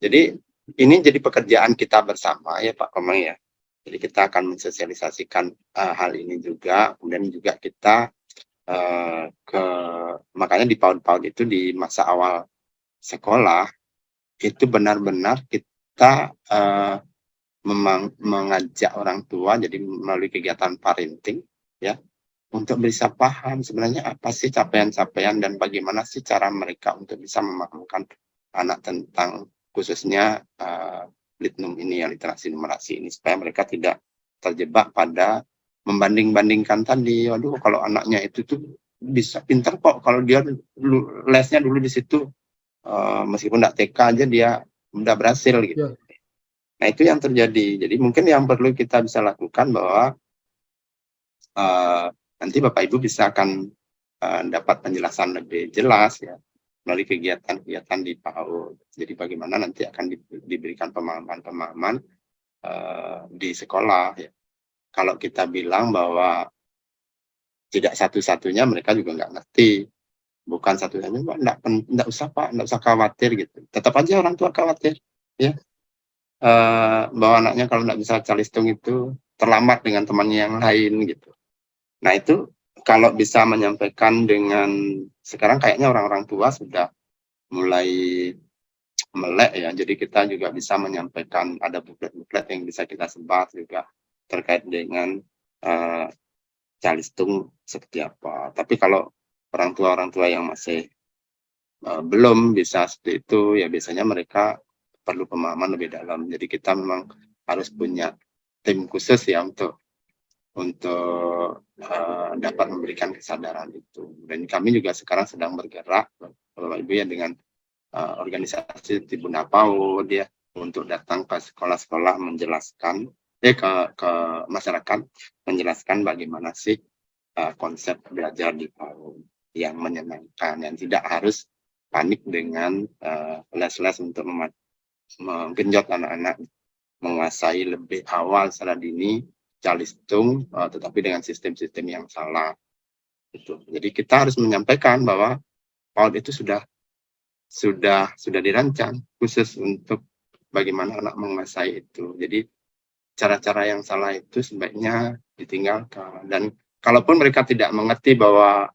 Jadi ini jadi pekerjaan kita bersama ya Pak Komang ya. Jadi kita akan mensosialisasikan hal ini juga. Kemudian juga kita makanya di PAUD-PAUD itu di masa awal sekolah itu benar-benar kita mengajak orang tua jadi melalui kegiatan parenting ya untuk bisa paham sebenarnya apa sih capaian-capaian dan bagaimana sih cara mereka untuk bisa memahamkan anak tentang khususnya litnum ini ya, literasi numerasi ini, supaya mereka tidak terjebak pada membanding-bandingkan tadi. Waduh, kalau anaknya itu tuh bisa pintar kok kalau dia lesnya dulu di situ, meskipun tidak TK aja dia udah berhasil gitu. Ya. Nah itu yang terjadi. Jadi mungkin yang perlu kita bisa lakukan bahwa nanti Bapak Ibu bisa akan dapat penjelasan lebih jelas ya melalui kegiatan-kegiatan di PAUD. Jadi bagaimana nanti akan diberikan pemahaman-pemahaman di sekolah ya. Kalau kita bilang bahwa tidak satu-satunya, mereka juga nggak ngerti. Bukan satu-satunya, enggak usah Pak, enggak usah khawatir gitu. Tetap aja orang tua khawatir ya. Bahwa anaknya kalau nggak bisa calistung itu terlambat dengan temannya yang lain gitu. Nah itu kalau bisa menyampaikan dengan, sekarang kayaknya orang-orang tua sudah mulai melek ya, jadi kita juga bisa menyampaikan, ada buklet-buklet yang bisa kita sebar juga terkait dengan calistung seperti apa. Tapi kalau orang tua yang masih belum bisa seperti itu, ya biasanya mereka perlu pemahaman lebih dalam. Jadi kita memang harus punya tim khusus ya untuk dapat memberikan kesadaran itu. Dan kami juga sekarang sedang bergerak, Bapak Ibu ya, dengan organisasi Tribuna PAUD ya, untuk datang ke sekolah-sekolah menjelaskan ke masyarakat, menjelaskan bagaimana sih konsep belajar di PAUD yang menyenangkan, yang tidak harus panik dengan les-les untuk menggenjot anak-anak menguasai lebih awal secara dini calistung, tetapi dengan sistem-sistem yang salah. Itu. Jadi kita harus menyampaikan bahwa PAUD itu sudah dirancang khusus untuk bagaimana anak menguasai itu. Jadi cara-cara yang salah itu sebaiknya ditinggalkan. Dan kalaupun mereka tidak mengerti bahwa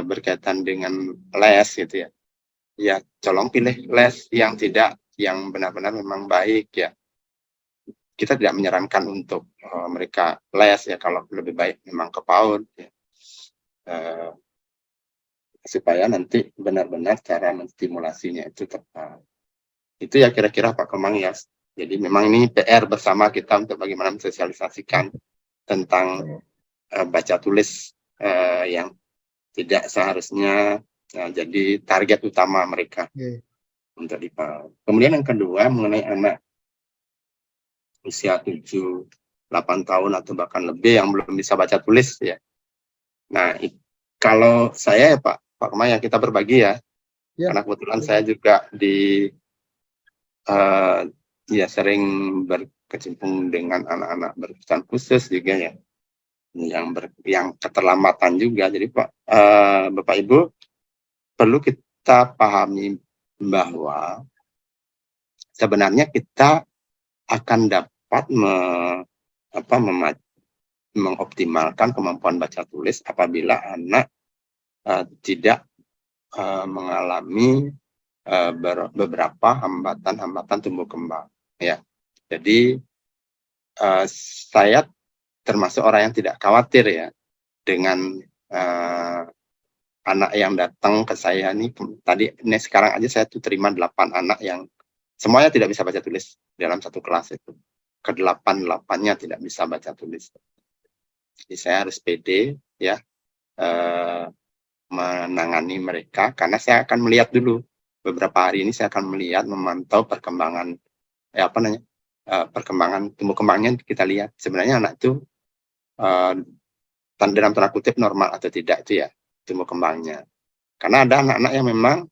berkaitan dengan les gitu ya, ya tolong pilih les yang benar-benar memang baik ya. Kita tidak menyarankan untuk mereka les ya, kalau lebih baik memang ke PAUD ya. Supaya nanti benar-benar cara menstimulasinya itu tepat. Itu ya kira-kira Pak Kemang ya. Jadi memang ini PR bersama kita untuk bagaimana mensosialisasikan tentang baca tulis yang tidak seharusnya jadi target utama mereka untuk di PAUD. Kemudian yang kedua mengenai anak usia 7-8 tahun atau bahkan lebih yang belum bisa baca tulis ya. Nah, kalau saya ya Pak Kemang ya, kita berbagi ya. Karena kebetulan saya juga ya sering berkecimpung dengan anak-anak berkebutuhan khusus juga ya, yang keterlambatan juga. Jadi Bapak Ibu perlu kita pahami bahwa sebenarnya kita akan dapat mengoptimalkan kemampuan baca tulis apabila anak tidak mengalami beberapa hambatan tumbuh kembang ya. Jadi saya termasuk orang yang tidak khawatir ya dengan anak yang datang ke saya nih. Ini sekarang aja saya tuh terima 8 anak yang semuanya tidak bisa baca tulis dalam satu kelas itu. Ke-8-8-nya tidak bisa baca tulis. Jadi saya harus pede ya menangani mereka, karena saya akan melihat dulu beberapa hari ini, saya akan melihat, memantau perkembangan perkembangan tumbuh kembangnya. Kita lihat sebenarnya anak itu dalam tanda kutip normal atau tidak itu ya tumbuh kembangnya. Karena ada anak-anak yang memang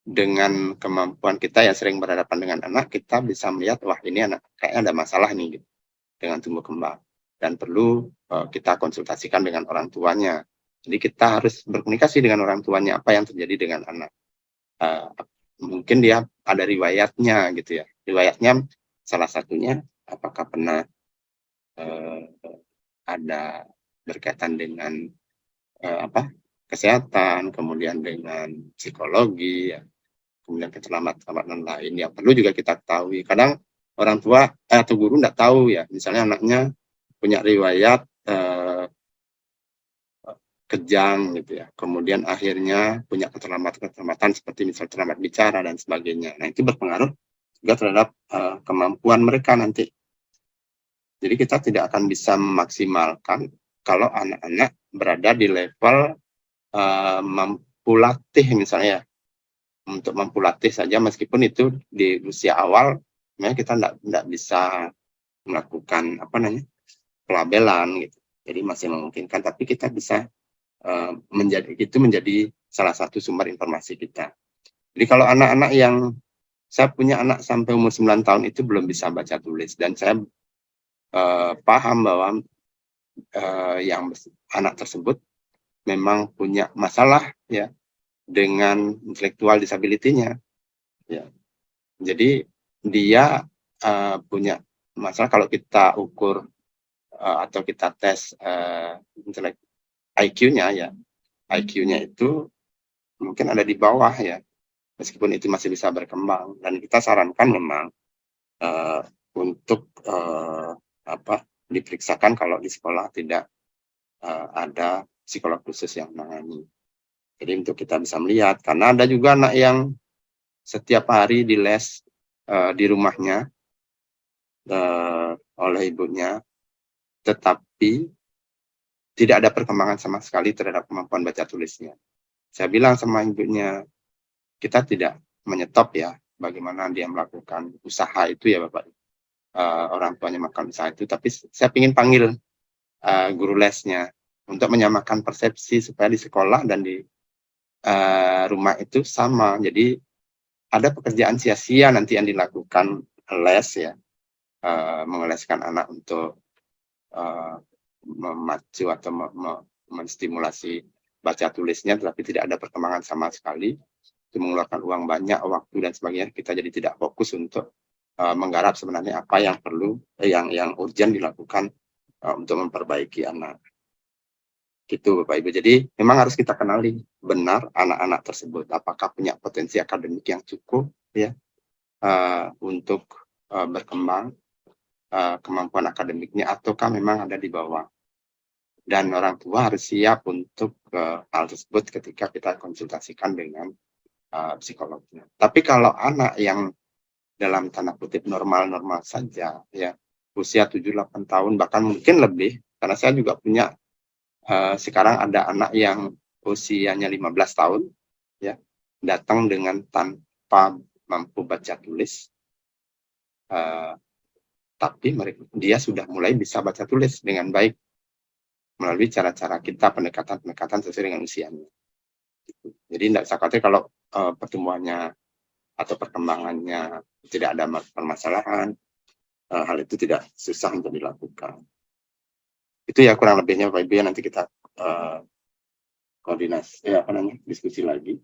dengan kemampuan kita yang sering berhadapan dengan anak, kita bisa melihat wah ini anak kayaknya ada masalah nih gitu, dengan tumbuh kembang, dan perlu kita konsultasikan dengan orang tuanya. Jadi kita harus berkomunikasi dengan orang tuanya apa yang terjadi dengan anak. Mungkin dia ada riwayatnya gitu ya. Riwayatnya salah satunya apakah pernah ada berkaitan dengan kesehatan, kemudian dengan psikologi, ya, kemudian keselamatan lain yang perlu juga kita ketahui. Kadang orang tua atau guru tidak tahu ya, misalnya anaknya punya riwayat kejang gitu ya, kemudian akhirnya punya keterlambatan seperti misalnya terlambat bicara dan sebagainya. Nah itu berpengaruh juga terhadap kemampuan mereka nanti. Jadi kita tidak akan bisa memaksimalkan kalau anak-anak berada di level mampu latih misalnya. Untuk mampu latih saja, meskipun itu di usia awal, memang kita tidak bisa melakukan pelabelan gitu. Jadi masih memungkinkan, tapi kita bisa menjadi salah satu sumber informasi kita. Jadi kalau anak-anak yang, saya punya anak sampai umur 9 tahun itu belum bisa baca tulis, dan saya paham bahwa yang anak tersebut memang punya masalah ya dengan intelektual disability-nya ya. Jadi dia punya masalah kalau kita ukur atau kita tes IQ-nya ya, IQ-nya itu mungkin ada di bawah ya, meskipun itu masih bisa berkembang, dan kita sarankan memang untuk diperiksakan kalau di sekolah tidak ada psikolog khusus yang menangani. Jadi untuk kita bisa melihat, karena ada juga anak yang setiap hari di les di rumahnya oleh ibunya, tetapi tidak ada perkembangan sama sekali terhadap kemampuan baca tulisnya. Saya bilang sama ibunya, kita tidak menyetop ya, bagaimana dia melakukan usaha itu ya Bapak, orang tuanya melakukan usaha itu, tapi saya ingin panggil guru lesnya untuk menyamakan persepsi supaya di sekolah dan di rumah itu sama. Jadi ada pekerjaan sia-sia nanti yang dilakukan les ya, mengeleskan anak untuk memacu atau menstimulasi baca tulisnya, tetapi tidak ada perkembangan sama sekali. Itu mengeluarkan uang banyak, waktu dan sebagainya. Kita jadi tidak fokus untuk menggarap sebenarnya apa yang perlu, yang urgent dilakukan untuk memperbaiki anak. Gitu Bapak Ibu. Jadi memang harus kita kenali benar anak-anak tersebut apakah punya potensi akademik yang cukup ya untuk berkembang kemampuan akademiknya, ataukah memang ada di bawah. Dan orang tua harus siap untuk hal tersebut ketika kita konsultasikan dengan psikolognya. Tapi kalau anak yang dalam tanda kutip normal-normal saja ya, usia 7-8 tahun bahkan mungkin lebih, karena saya juga punya sekarang ada anak yang usianya 15 tahun ya, datang dengan tanpa mampu baca tulis, tapi dia sudah mulai bisa baca tulis dengan baik melalui cara-cara kita, pendekatan-pendekatan sesuai dengan usianya. Jadi tidak usah khawatir kalau pertumbuhannya atau perkembangannya tidak ada permasalahan, hal itu tidak susah untuk dilakukan. Itu ya kurang lebihnya Pak Ibu, ya nanti kita koordinasi, diskusi lagi.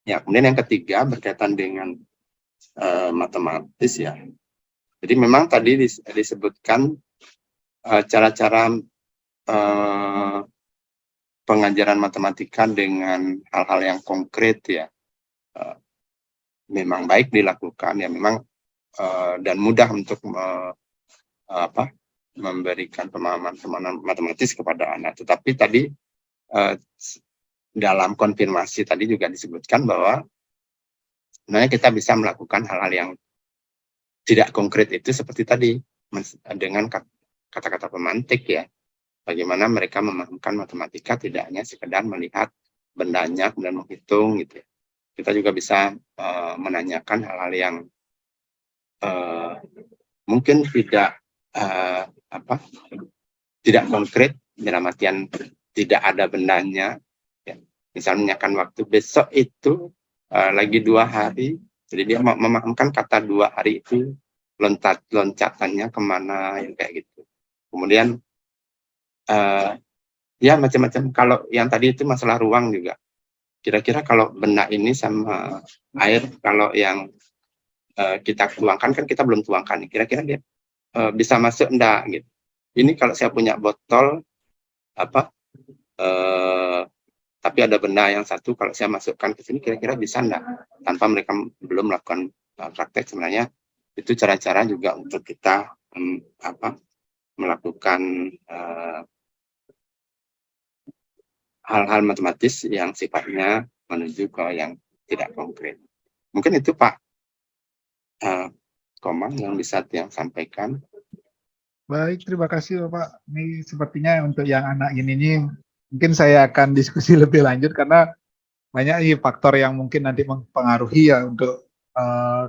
Ya, kemudian yang ketiga berkaitan dengan matematis ya. Jadi memang tadi disebutkan cara-cara pengajaran matematika dengan hal-hal yang konkret ya, memang baik dilakukan ya, memang dan mudah untuk memberikan pemahaman matematis kepada anak. Tetapi tadi dalam konfirmasi tadi juga disebutkan bahwa sebenarnya kita bisa melakukan hal-hal yang tidak konkret itu seperti tadi dengan kata-kata pemantik ya. Bagaimana mereka memahamkan matematika tidak hanya sekedar melihat bendanya kemudian menghitung gitu ya. Kita juga bisa menanyakan hal-hal yang mungkin tidak tidak konkret dalam artian tidak ada bendanya ya. Misalnya menanyakan waktu besok itu lagi 2 hari, jadi dia memahamkan kata 2 hari itu loncatannya kemana yang kayak gitu. Kemudian ya macam-macam. Kalau yang tadi itu masalah ruang juga, kira-kira kalau benda ini sama air, kalau yang kita tuangkan kan kita belum tuangkan, kira-kira dia bisa masuk enggak gitu. Ini kalau saya punya botol tapi ada benda yang satu, kalau saya masukkan ke sini kira-kira bisa enggak, tanpa mereka belum melakukan praktek. Sebenarnya itu cara-cara juga untuk kita melakukan hal-hal matematis yang sifatnya menuju ke yang tidak konkret. Mungkin itu Pak Komang yang bisa yang sampaikan. Baik, terima kasih Bapak. Ini sepertinya untuk yang anak ini mungkin saya akan diskusi lebih lanjut karena banyak faktor yang mungkin nanti mempengaruhi ya untuk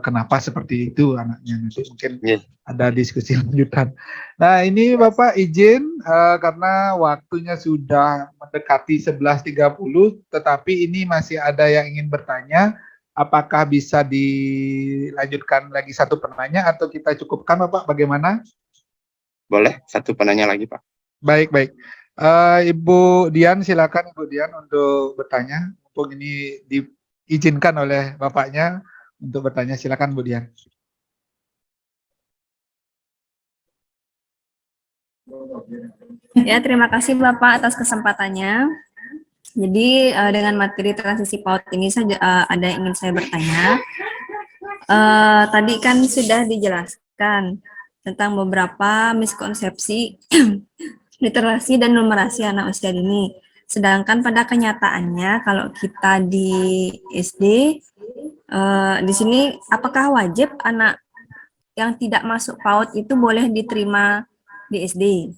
kenapa seperti itu anaknya. Nanti mungkin ada diskusi lanjutan. Nah ini Bapak izin karena waktunya sudah mendekati 11.30, tetapi ini masih ada yang ingin bertanya. Apakah bisa dilanjutkan lagi satu penanya atau kita cukupkan Bapak, bagaimana? Boleh, satu penanya lagi Pak. Baik. Ibu Dian, silakan Ibu Dian untuk bertanya. Mumpung ini diizinkan oleh Bapaknya untuk bertanya. Silakan Bu Dian. Ya, terima kasih Bapak atas kesempatannya. Jadi dengan materi transisi PAUD ini saja ada yang ingin saya bertanya. Tadi kan sudah dijelaskan tentang beberapa miskonsepsi literasi dan numerasi anak usia dini. Sedangkan pada kenyataannya kalau kita di SD, di sini apakah wajib anak yang tidak masuk PAUD itu boleh diterima di SD?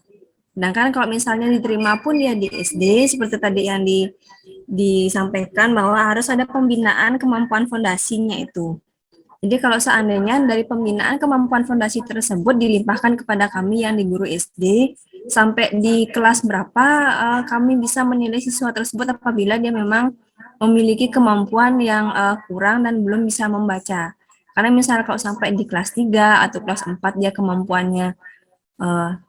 Sedangkan kalau misalnya diterima pun ya di SD, seperti tadi yang disampaikan bahwa harus ada pembinaan kemampuan fondasinya itu. Jadi kalau seandainya dari pembinaan kemampuan fondasi tersebut dilimpahkan kepada kami yang di guru SD, sampai di kelas berapa kami bisa menilai siswa tersebut apabila dia memang memiliki kemampuan yang kurang dan belum bisa membaca. Karena misalnya kalau sampai di kelas 3 atau kelas 4 dia kemampuannya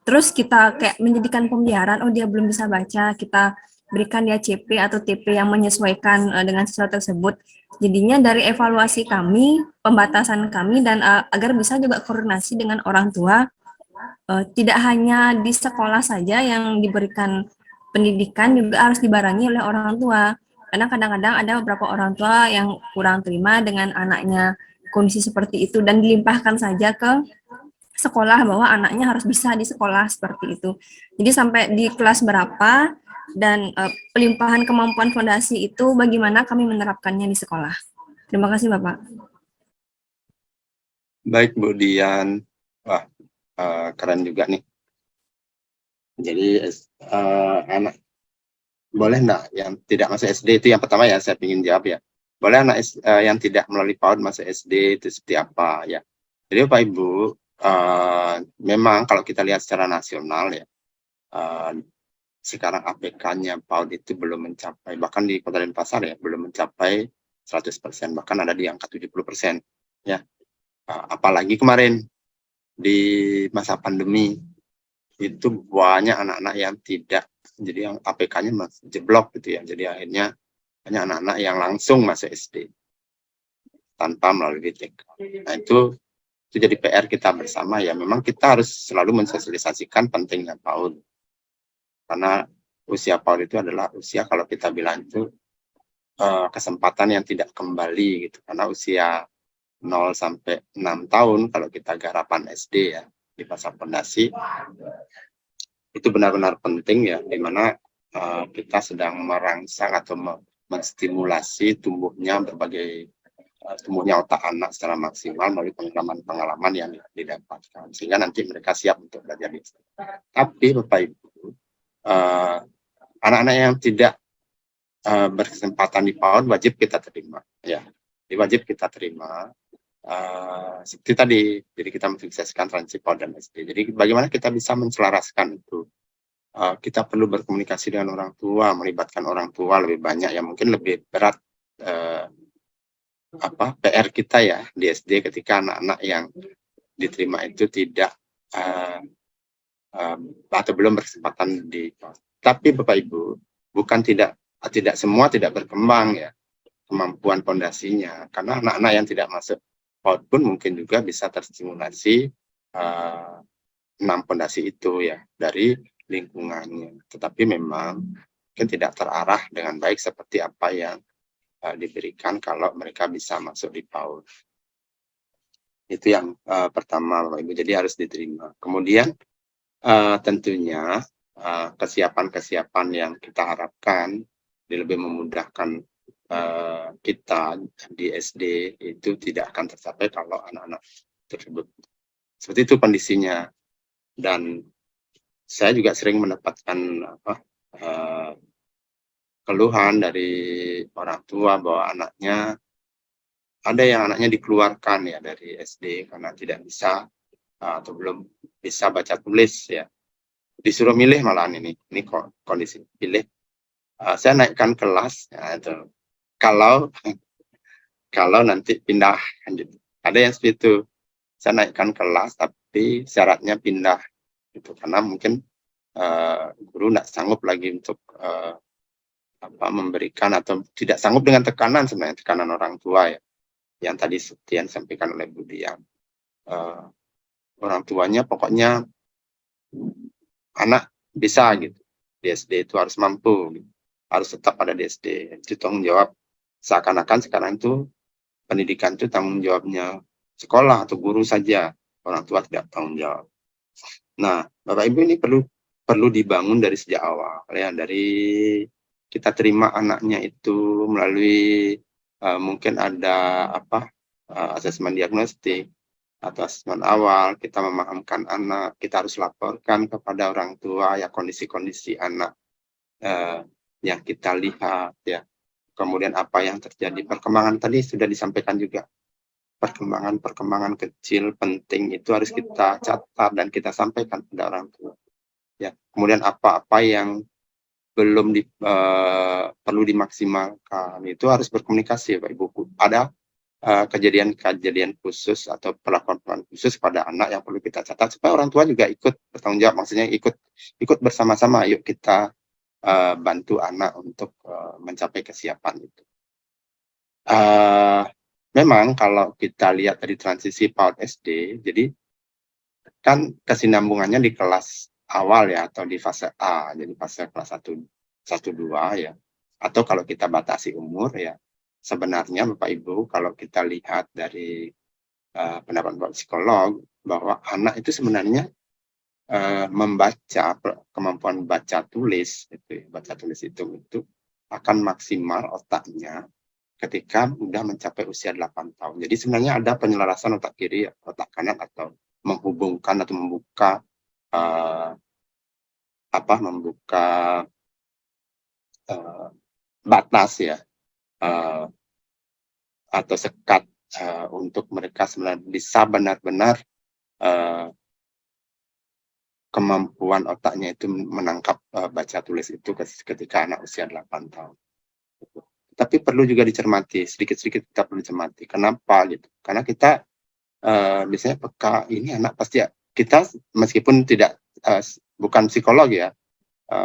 terus kita kayak menjadikan pembiaran, oh dia belum bisa baca, kita berikan dia CP atau TP yang menyesuaikan dengan siswa tersebut. Jadinya dari evaluasi kami, pembatasan kami, dan agar bisa juga koordinasi dengan orang tua, tidak hanya di sekolah saja yang diberikan pendidikan, juga harus dibarengi oleh orang tua. Karena kadang-kadang ada beberapa orang tua yang kurang terima dengan anaknya kondisi seperti itu, dan dilimpahkan saja ke sekolah bahwa anaknya harus bisa di sekolah seperti itu. Jadi sampai di kelas berapa dan pelimpahan kemampuan fondasi itu bagaimana kami menerapkannya di sekolah. Terima kasih Bapak. Baik Bu Dian, wah keren juga nih. Jadi anak boleh enggak yang tidak masuk SD, itu yang pertama ya saya ingin jawab ya. Boleh anak yang tidak melalui PAUD masuk SD itu seperti apa ya. Jadi Bapak Ibu, memang kalau kita lihat secara nasional ya, sekarang APK-nya PAUD itu belum mencapai, bahkan di Kota Denpasar ya, belum mencapai 100%, bahkan ada di angka 70%. Ya. Apalagi kemarin di masa pandemi, itu banyak anak-anak yang tidak, jadi yang APK-nya masih jeblok gitu ya, jadi akhirnya hanya anak-anak yang langsung masuk SD tanpa melalui TK. Nah itu jadi PR kita bersama ya, memang kita harus selalu mensosialisasikan pentingnya PAUD. Karena usia PAUD itu adalah usia, kalau kita bilang itu kesempatan yang tidak kembali gitu, karena usia 0 sampai 6 tahun kalau kita garapan SD ya di masa fondasi itu benar-benar penting ya, di mana kita sedang merangsang atau menstimulasi tumbuhnya tumbuhnya otak anak secara maksimal melalui pengalaman-pengalaman yang didapatkan, sehingga nanti mereka siap untuk belajar di SD. Tapi Bapak Ibu, anak-anak yang tidak berkesempatan di PAUD wajib kita terima ya, wajib kita terima seperti tadi. Jadi kita mensukseskan transisi PAUD dan SD. Jadi bagaimana kita bisa menselaraskan itu, kita perlu berkomunikasi dengan orang tua, melibatkan orang tua lebih banyak ya. Mungkin lebih berat PR kita ya di SD ketika anak-anak yang diterima itu tidak atau belum berkesempatan di PAUD. Tapi Bapak Ibu, bukan tidak semua tidak berkembang ya kemampuan fondasinya, karena anak-anak yang tidak masuk PAUD pun mungkin juga bisa terstimulasi 6 fondasi itu ya dari lingkungannya, tetapi memang mungkin tidak terarah dengan baik seperti apa yang diberikan kalau mereka bisa masuk di PAUD. Itu yang pertama Bapak Ibu, jadi harus diterima. Kemudian tentunya kesiapan-kesiapan yang kita harapkan lebih memudahkan kita di SD itu tidak akan tercapai kalau anak-anak tersebut seperti itu kondisinya. Dan saya juga sering mendapatkan keluhan dari orang tua bahwa anaknya, ada yang anaknya dikeluarkan ya dari SD karena tidak bisa atau belum bisa baca tulis ya, disuruh milih malahan. Ini kondisi pilih. Saya naikkan kelas ya, itu kalau nanti pindah, ada yang seperti itu, saya naikkan kelas tapi syaratnya pindah gitu, karena mungkin guru tidak sanggup lagi untuk memberikan, atau tidak sanggup dengan tekanan, sebenarnya tekanan orang tua ya. yang tadi Septian sampaikan oleh Bu Dian. Orang tuanya pokoknya anak bisa gitu, di SD itu harus mampu, gitu. Harus tetap ada di SD, itu tanggung jawab. Seakan-akan sekarang itu pendidikan itu tanggung jawabnya sekolah atau guru saja, orang tua tidak tanggung jawab. Nah, Bapak Ibu, ini perlu dibangun dari sejak awal ya, dari kita terima anaknya itu melalui mungkin ada asesmen diagnostik atau asesmen awal, kita memahamkan anak, kita harus laporkan kepada orang tua ya kondisi-kondisi anak yang kita lihat ya. Kemudian apa yang terjadi, perkembangan tadi sudah disampaikan juga. Perkembangan kecil penting itu harus kita catat dan kita sampaikan pada orang tua. Ya, kemudian apa-apa yang belum perlu dimaksimalkan itu harus berkomunikasi, Pak Ibu. Ada kejadian-kejadian khusus atau perlakuan khusus pada anak yang perlu kita catat supaya orang tua juga ikut bertanggung jawab, maksudnya ikut bersama-sama. Yuk kita bantu anak untuk mencapai kesiapan itu. Memang kalau kita lihat dari transisi PAUD SD, jadi kan kesinambungannya di kelas awal ya, atau di fase A, jadi fase kelas 1, 2 ya. Atau kalau kita batasi umur ya, sebenarnya Bapak Ibu, kalau kita lihat dari pendapat psikolog, bahwa anak itu sebenarnya membaca, kemampuan baca tulis, baca tulis itu akan maksimal otaknya ketika sudah mencapai usia 8 tahun. Jadi sebenarnya ada penyelarasan otak kiri, otak kanan, atau menghubungkan atau membuka batas ya, atau sekat untuk mereka sebenarnya bisa benar-benar kemampuan otaknya itu menangkap baca tulis itu ketika anak usia 8 tahun. Tapi perlu juga dicermati, sedikit-sedikit kita perlu cermati. Kenapa gitu? Karena kita biasanya peka, ini anak pasti ya, kita meskipun tidak bukan psikolog ya,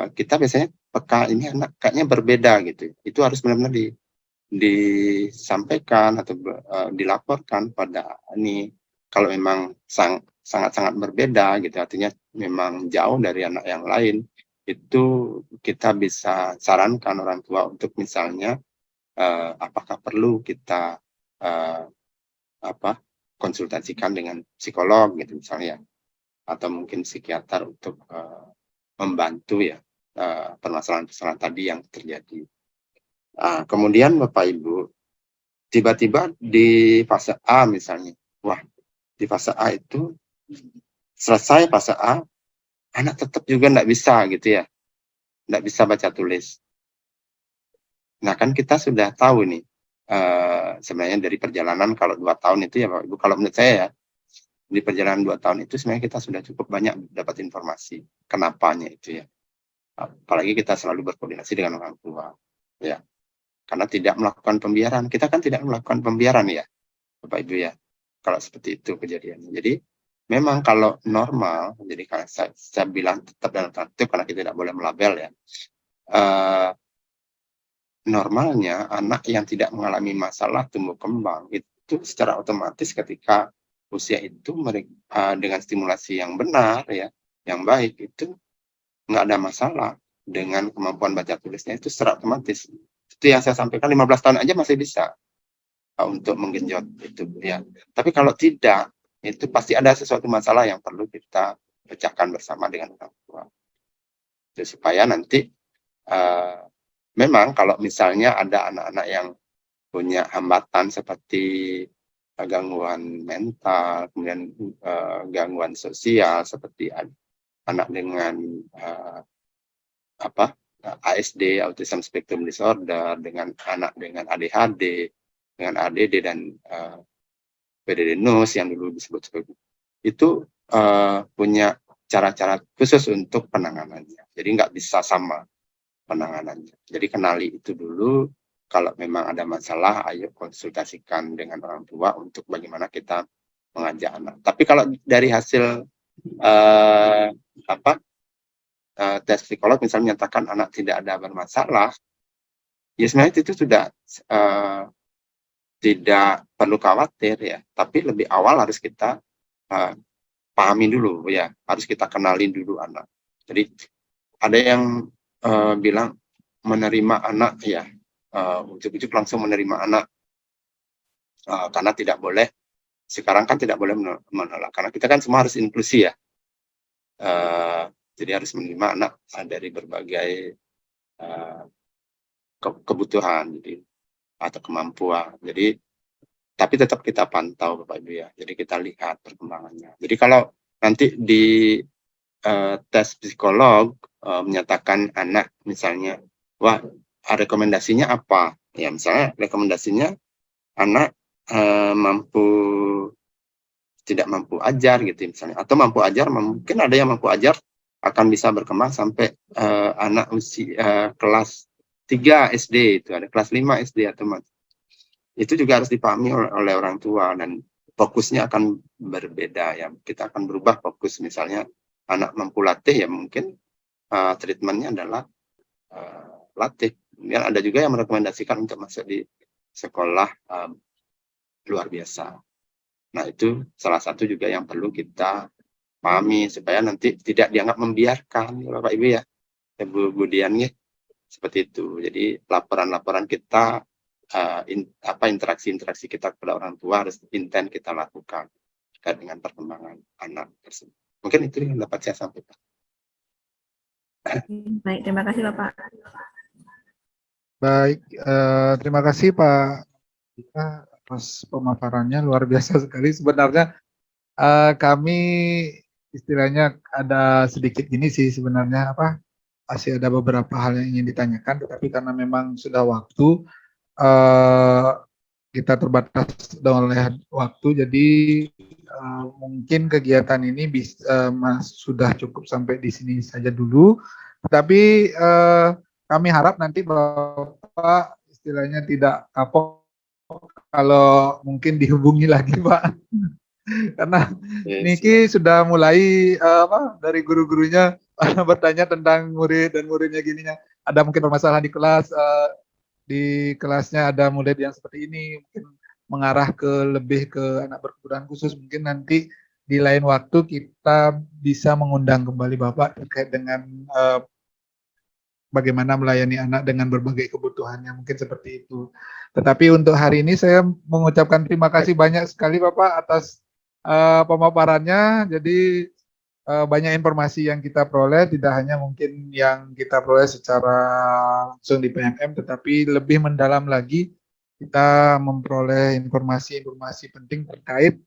kita biasanya peka, ini anak kayaknya berbeda gitu. Itu harus benar-benar disampaikan atau dilaporkan pada ini. Kalau memang sangat-sangat berbeda gitu, artinya memang jauh dari anak yang lain, itu kita bisa sarankan orang tua untuk misalnya apakah perlu kita konsultasikan dengan psikolog gitu misalnya, atau mungkin psikiater untuk membantu ya permasalahan-permasalahan tadi yang terjadi. Kemudian Bapak Ibu, tiba-tiba di fase A misalnya, wah di fase A itu selesai fase A, anak tetap juga nggak bisa gitu ya, nggak bisa baca tulis. Nah kan kita sudah tahu nih, sebenarnya dari perjalanan kalau 2 tahun itu ya Pak Ibu, kalau menurut saya ya, di perjalanan 2 tahun itu sebenarnya kita sudah cukup banyak dapat informasi kenapanya itu ya. Apalagi kita selalu berkoordinasi dengan orang tua ya, karena tidak melakukan pembiaran. Kita kan tidak melakukan pembiaran ya Bapak Ibu ya, kalau seperti itu kejadiannya. Jadi memang kalau normal, jadi kalau saya bilang tetap dalam tanda kutip karena kita tidak boleh melabel ya, normalnya anak yang tidak mengalami masalah tumbuh kembang itu secara otomatis ketika usia itu dengan stimulasi yang benar ya, yang baik, itu nggak ada masalah dengan kemampuan baca tulisnya itu secara otomatis. Itu yang saya sampaikan, 15 tahun aja masih bisa untuk menggenjot itu ya. Tapi kalau tidak, itu pasti ada sesuatu masalah yang perlu kita pecahkan bersama dengan orang tua. Jadi, supaya nanti memang kalau misalnya ada anak-anak yang punya hambatan seperti gangguan mental, kemudian gangguan sosial seperti anak dengan ASD, Autism Spectrum Disorder, dengan anak dengan ADHD, dengan ADD dan PDD-NUS yang dulu disebut sebagai itu punya cara-cara khusus untuk penanganannya. Jadi nggak bisa sama penanganannya. Jadi kenali itu dulu. Kalau memang ada masalah, ayo konsultasikan dengan orang tua untuk bagaimana kita mengajak anak. Tapi kalau dari hasil tes psikolog misalnya menyatakan anak tidak ada bermasalah, ya sebenarnya itu sudah tidak perlu khawatir ya, tapi lebih awal harus kita pahami dulu ya, harus kita kenalin dulu anak. Jadi ada yang bilang menerima anak ya, ujuk-ujuk langsung menerima anak, karena tidak boleh, sekarang kan tidak boleh menolak, karena kita kan semua harus inklusi ya. Jadi harus menerima anak dari berbagai kebutuhan, jadi atau kemampuan. Jadi tapi tetap kita pantau Bapak Ibu ya. Jadi kita lihat perkembangannya. Jadi kalau nanti di tes psikolog menyatakan anak misalnya, wah rekomendasinya apa? Ya misalnya rekomendasinya anak tidak mampu ajar gitu misalnya, atau mampu ajar, mungkin ada yang mampu ajar akan bisa berkembang sampai anak usia kelas 3 SD, itu ada kelas 5 SD atau itu juga harus dipahami oleh orang tua, dan fokusnya akan berbeda ya. Kita akan berubah fokus, misalnya anak mampu latih ya mungkin treatmentnya adalah latih. Kemudian ada juga yang merekomendasikan untuk masuk di sekolah luar biasa. Nah itu salah satu juga yang perlu kita pahami supaya nanti tidak dianggap membiarkan ya Bapak Ibu ya, Bu Dian ya, seperti itu. Jadi laporan-laporan kita, interaksi-interaksi kita kepada orang tua harus intens kita lakukan terkait dengan perkembangan anak tersebut. Mungkin itu yang dapat saya sampaikan. Baik, terima kasih Bapak. Baik, terima kasih Pak Dika atas pemaparannya, luar biasa sekali. Sebenarnya kami istilahnya ada sedikit gini sih sebenarnya, masih ada beberapa hal yang ingin ditanyakan, tetapi karena memang sudah waktu, kita terbatas oleh waktu, jadi mungkin kegiatan ini sudah cukup sampai di sini saja dulu. Tetapi kami harap nanti Bapak istilahnya tidak kapok kalau mungkin dihubungi lagi Pak. Karena Niki sudah mulai dari guru-gurunya bertanya tentang murid dan muridnya gininya. Ada mungkin permasalahan di kelasnya ada murid yang seperti ini, mungkin mengarah lebih ke anak berkebutuhan khusus. Mungkin nanti di lain waktu kita bisa mengundang kembali Bapak terkait dengan bagaimana melayani anak dengan berbagai kebutuhannya, mungkin seperti itu. Tetapi untuk hari ini saya mengucapkan terima kasih banyak sekali Bapak atas pemaparannya. Jadi banyak informasi yang kita peroleh, tidak hanya mungkin yang kita peroleh secara langsung di PMM, tetapi lebih mendalam lagi kita memperoleh informasi-informasi penting terkait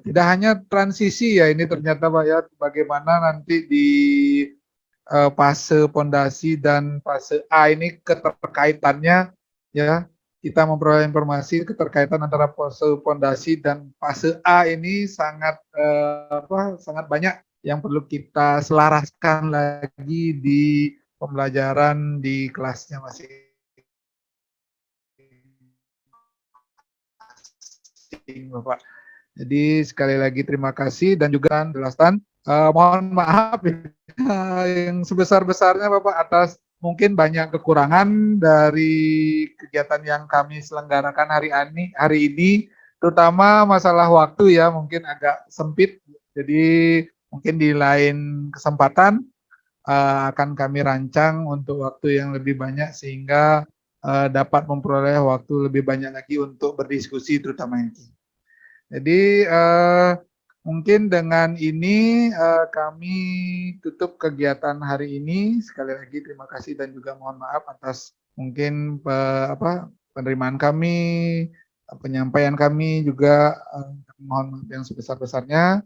tidak hanya transisi ya, ini ternyata Pak ya, bagaimana nanti di fase pondasi dan fase A ini keterkaitannya ya. Kita memperoleh informasi keterkaitan antara fase pondasi dan fase A ini sangat sangat banyak yang perlu kita selaraskan lagi di pembelajaran di kelasnya masing-masing Bapak. Jadi sekali lagi terima kasih, dan juga jelaskan mohon maaf yang sebesar-besarnya Bapak atas mungkin banyak kekurangan dari kegiatan yang kami selenggarakan hari ini, terutama masalah waktu ya, mungkin agak sempit. Jadi mungkin di lain kesempatan akan kami rancang untuk waktu yang lebih banyak sehingga dapat memperoleh waktu lebih banyak lagi untuk berdiskusi terutama ini. Jadi mungkin dengan ini kami tutup kegiatan hari ini. Sekali lagi terima kasih dan juga mohon maaf atas mungkin penerimaan kami, penyampaian kami juga mohon maaf yang sebesar-besarnya.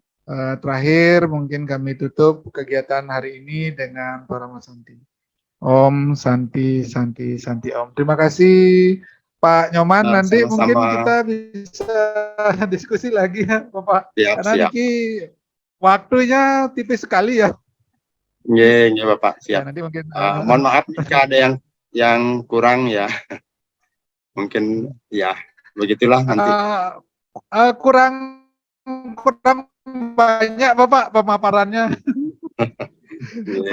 Terakhir mungkin kami tutup kegiatan hari ini dengan Parama Santi. Om Santi Santi Santi Om. Terima kasih Pak Nyoman, nanti Sama-sama. mungkin kita bisa diskusi lagi ya Bapak. Karena Niki waktunya tipis sekali ya. Iya Bapak, siap. Ya, nanti mungkin mohon maaf jika ada yang kurang ya. Mungkin ya begitulah nanti. Kurang banyak Bapak pemaparannya.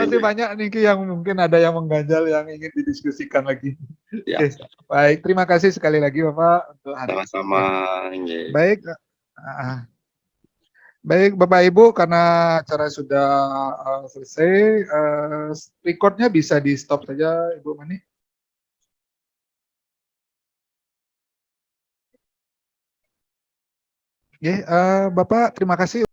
Masih banyak Niki yang mungkin ada yang mengganjal yang ingin didiskusikan lagi. Ya, Oke, baik. Terima kasih sekali lagi Bapak untuk hari ini. sama-sama. Nggih. Baik, baik Bapak Ibu, karena acara sudah selesai, recordnya bisa di stop saja Ibu Mani. Oke, Bapak terima kasih.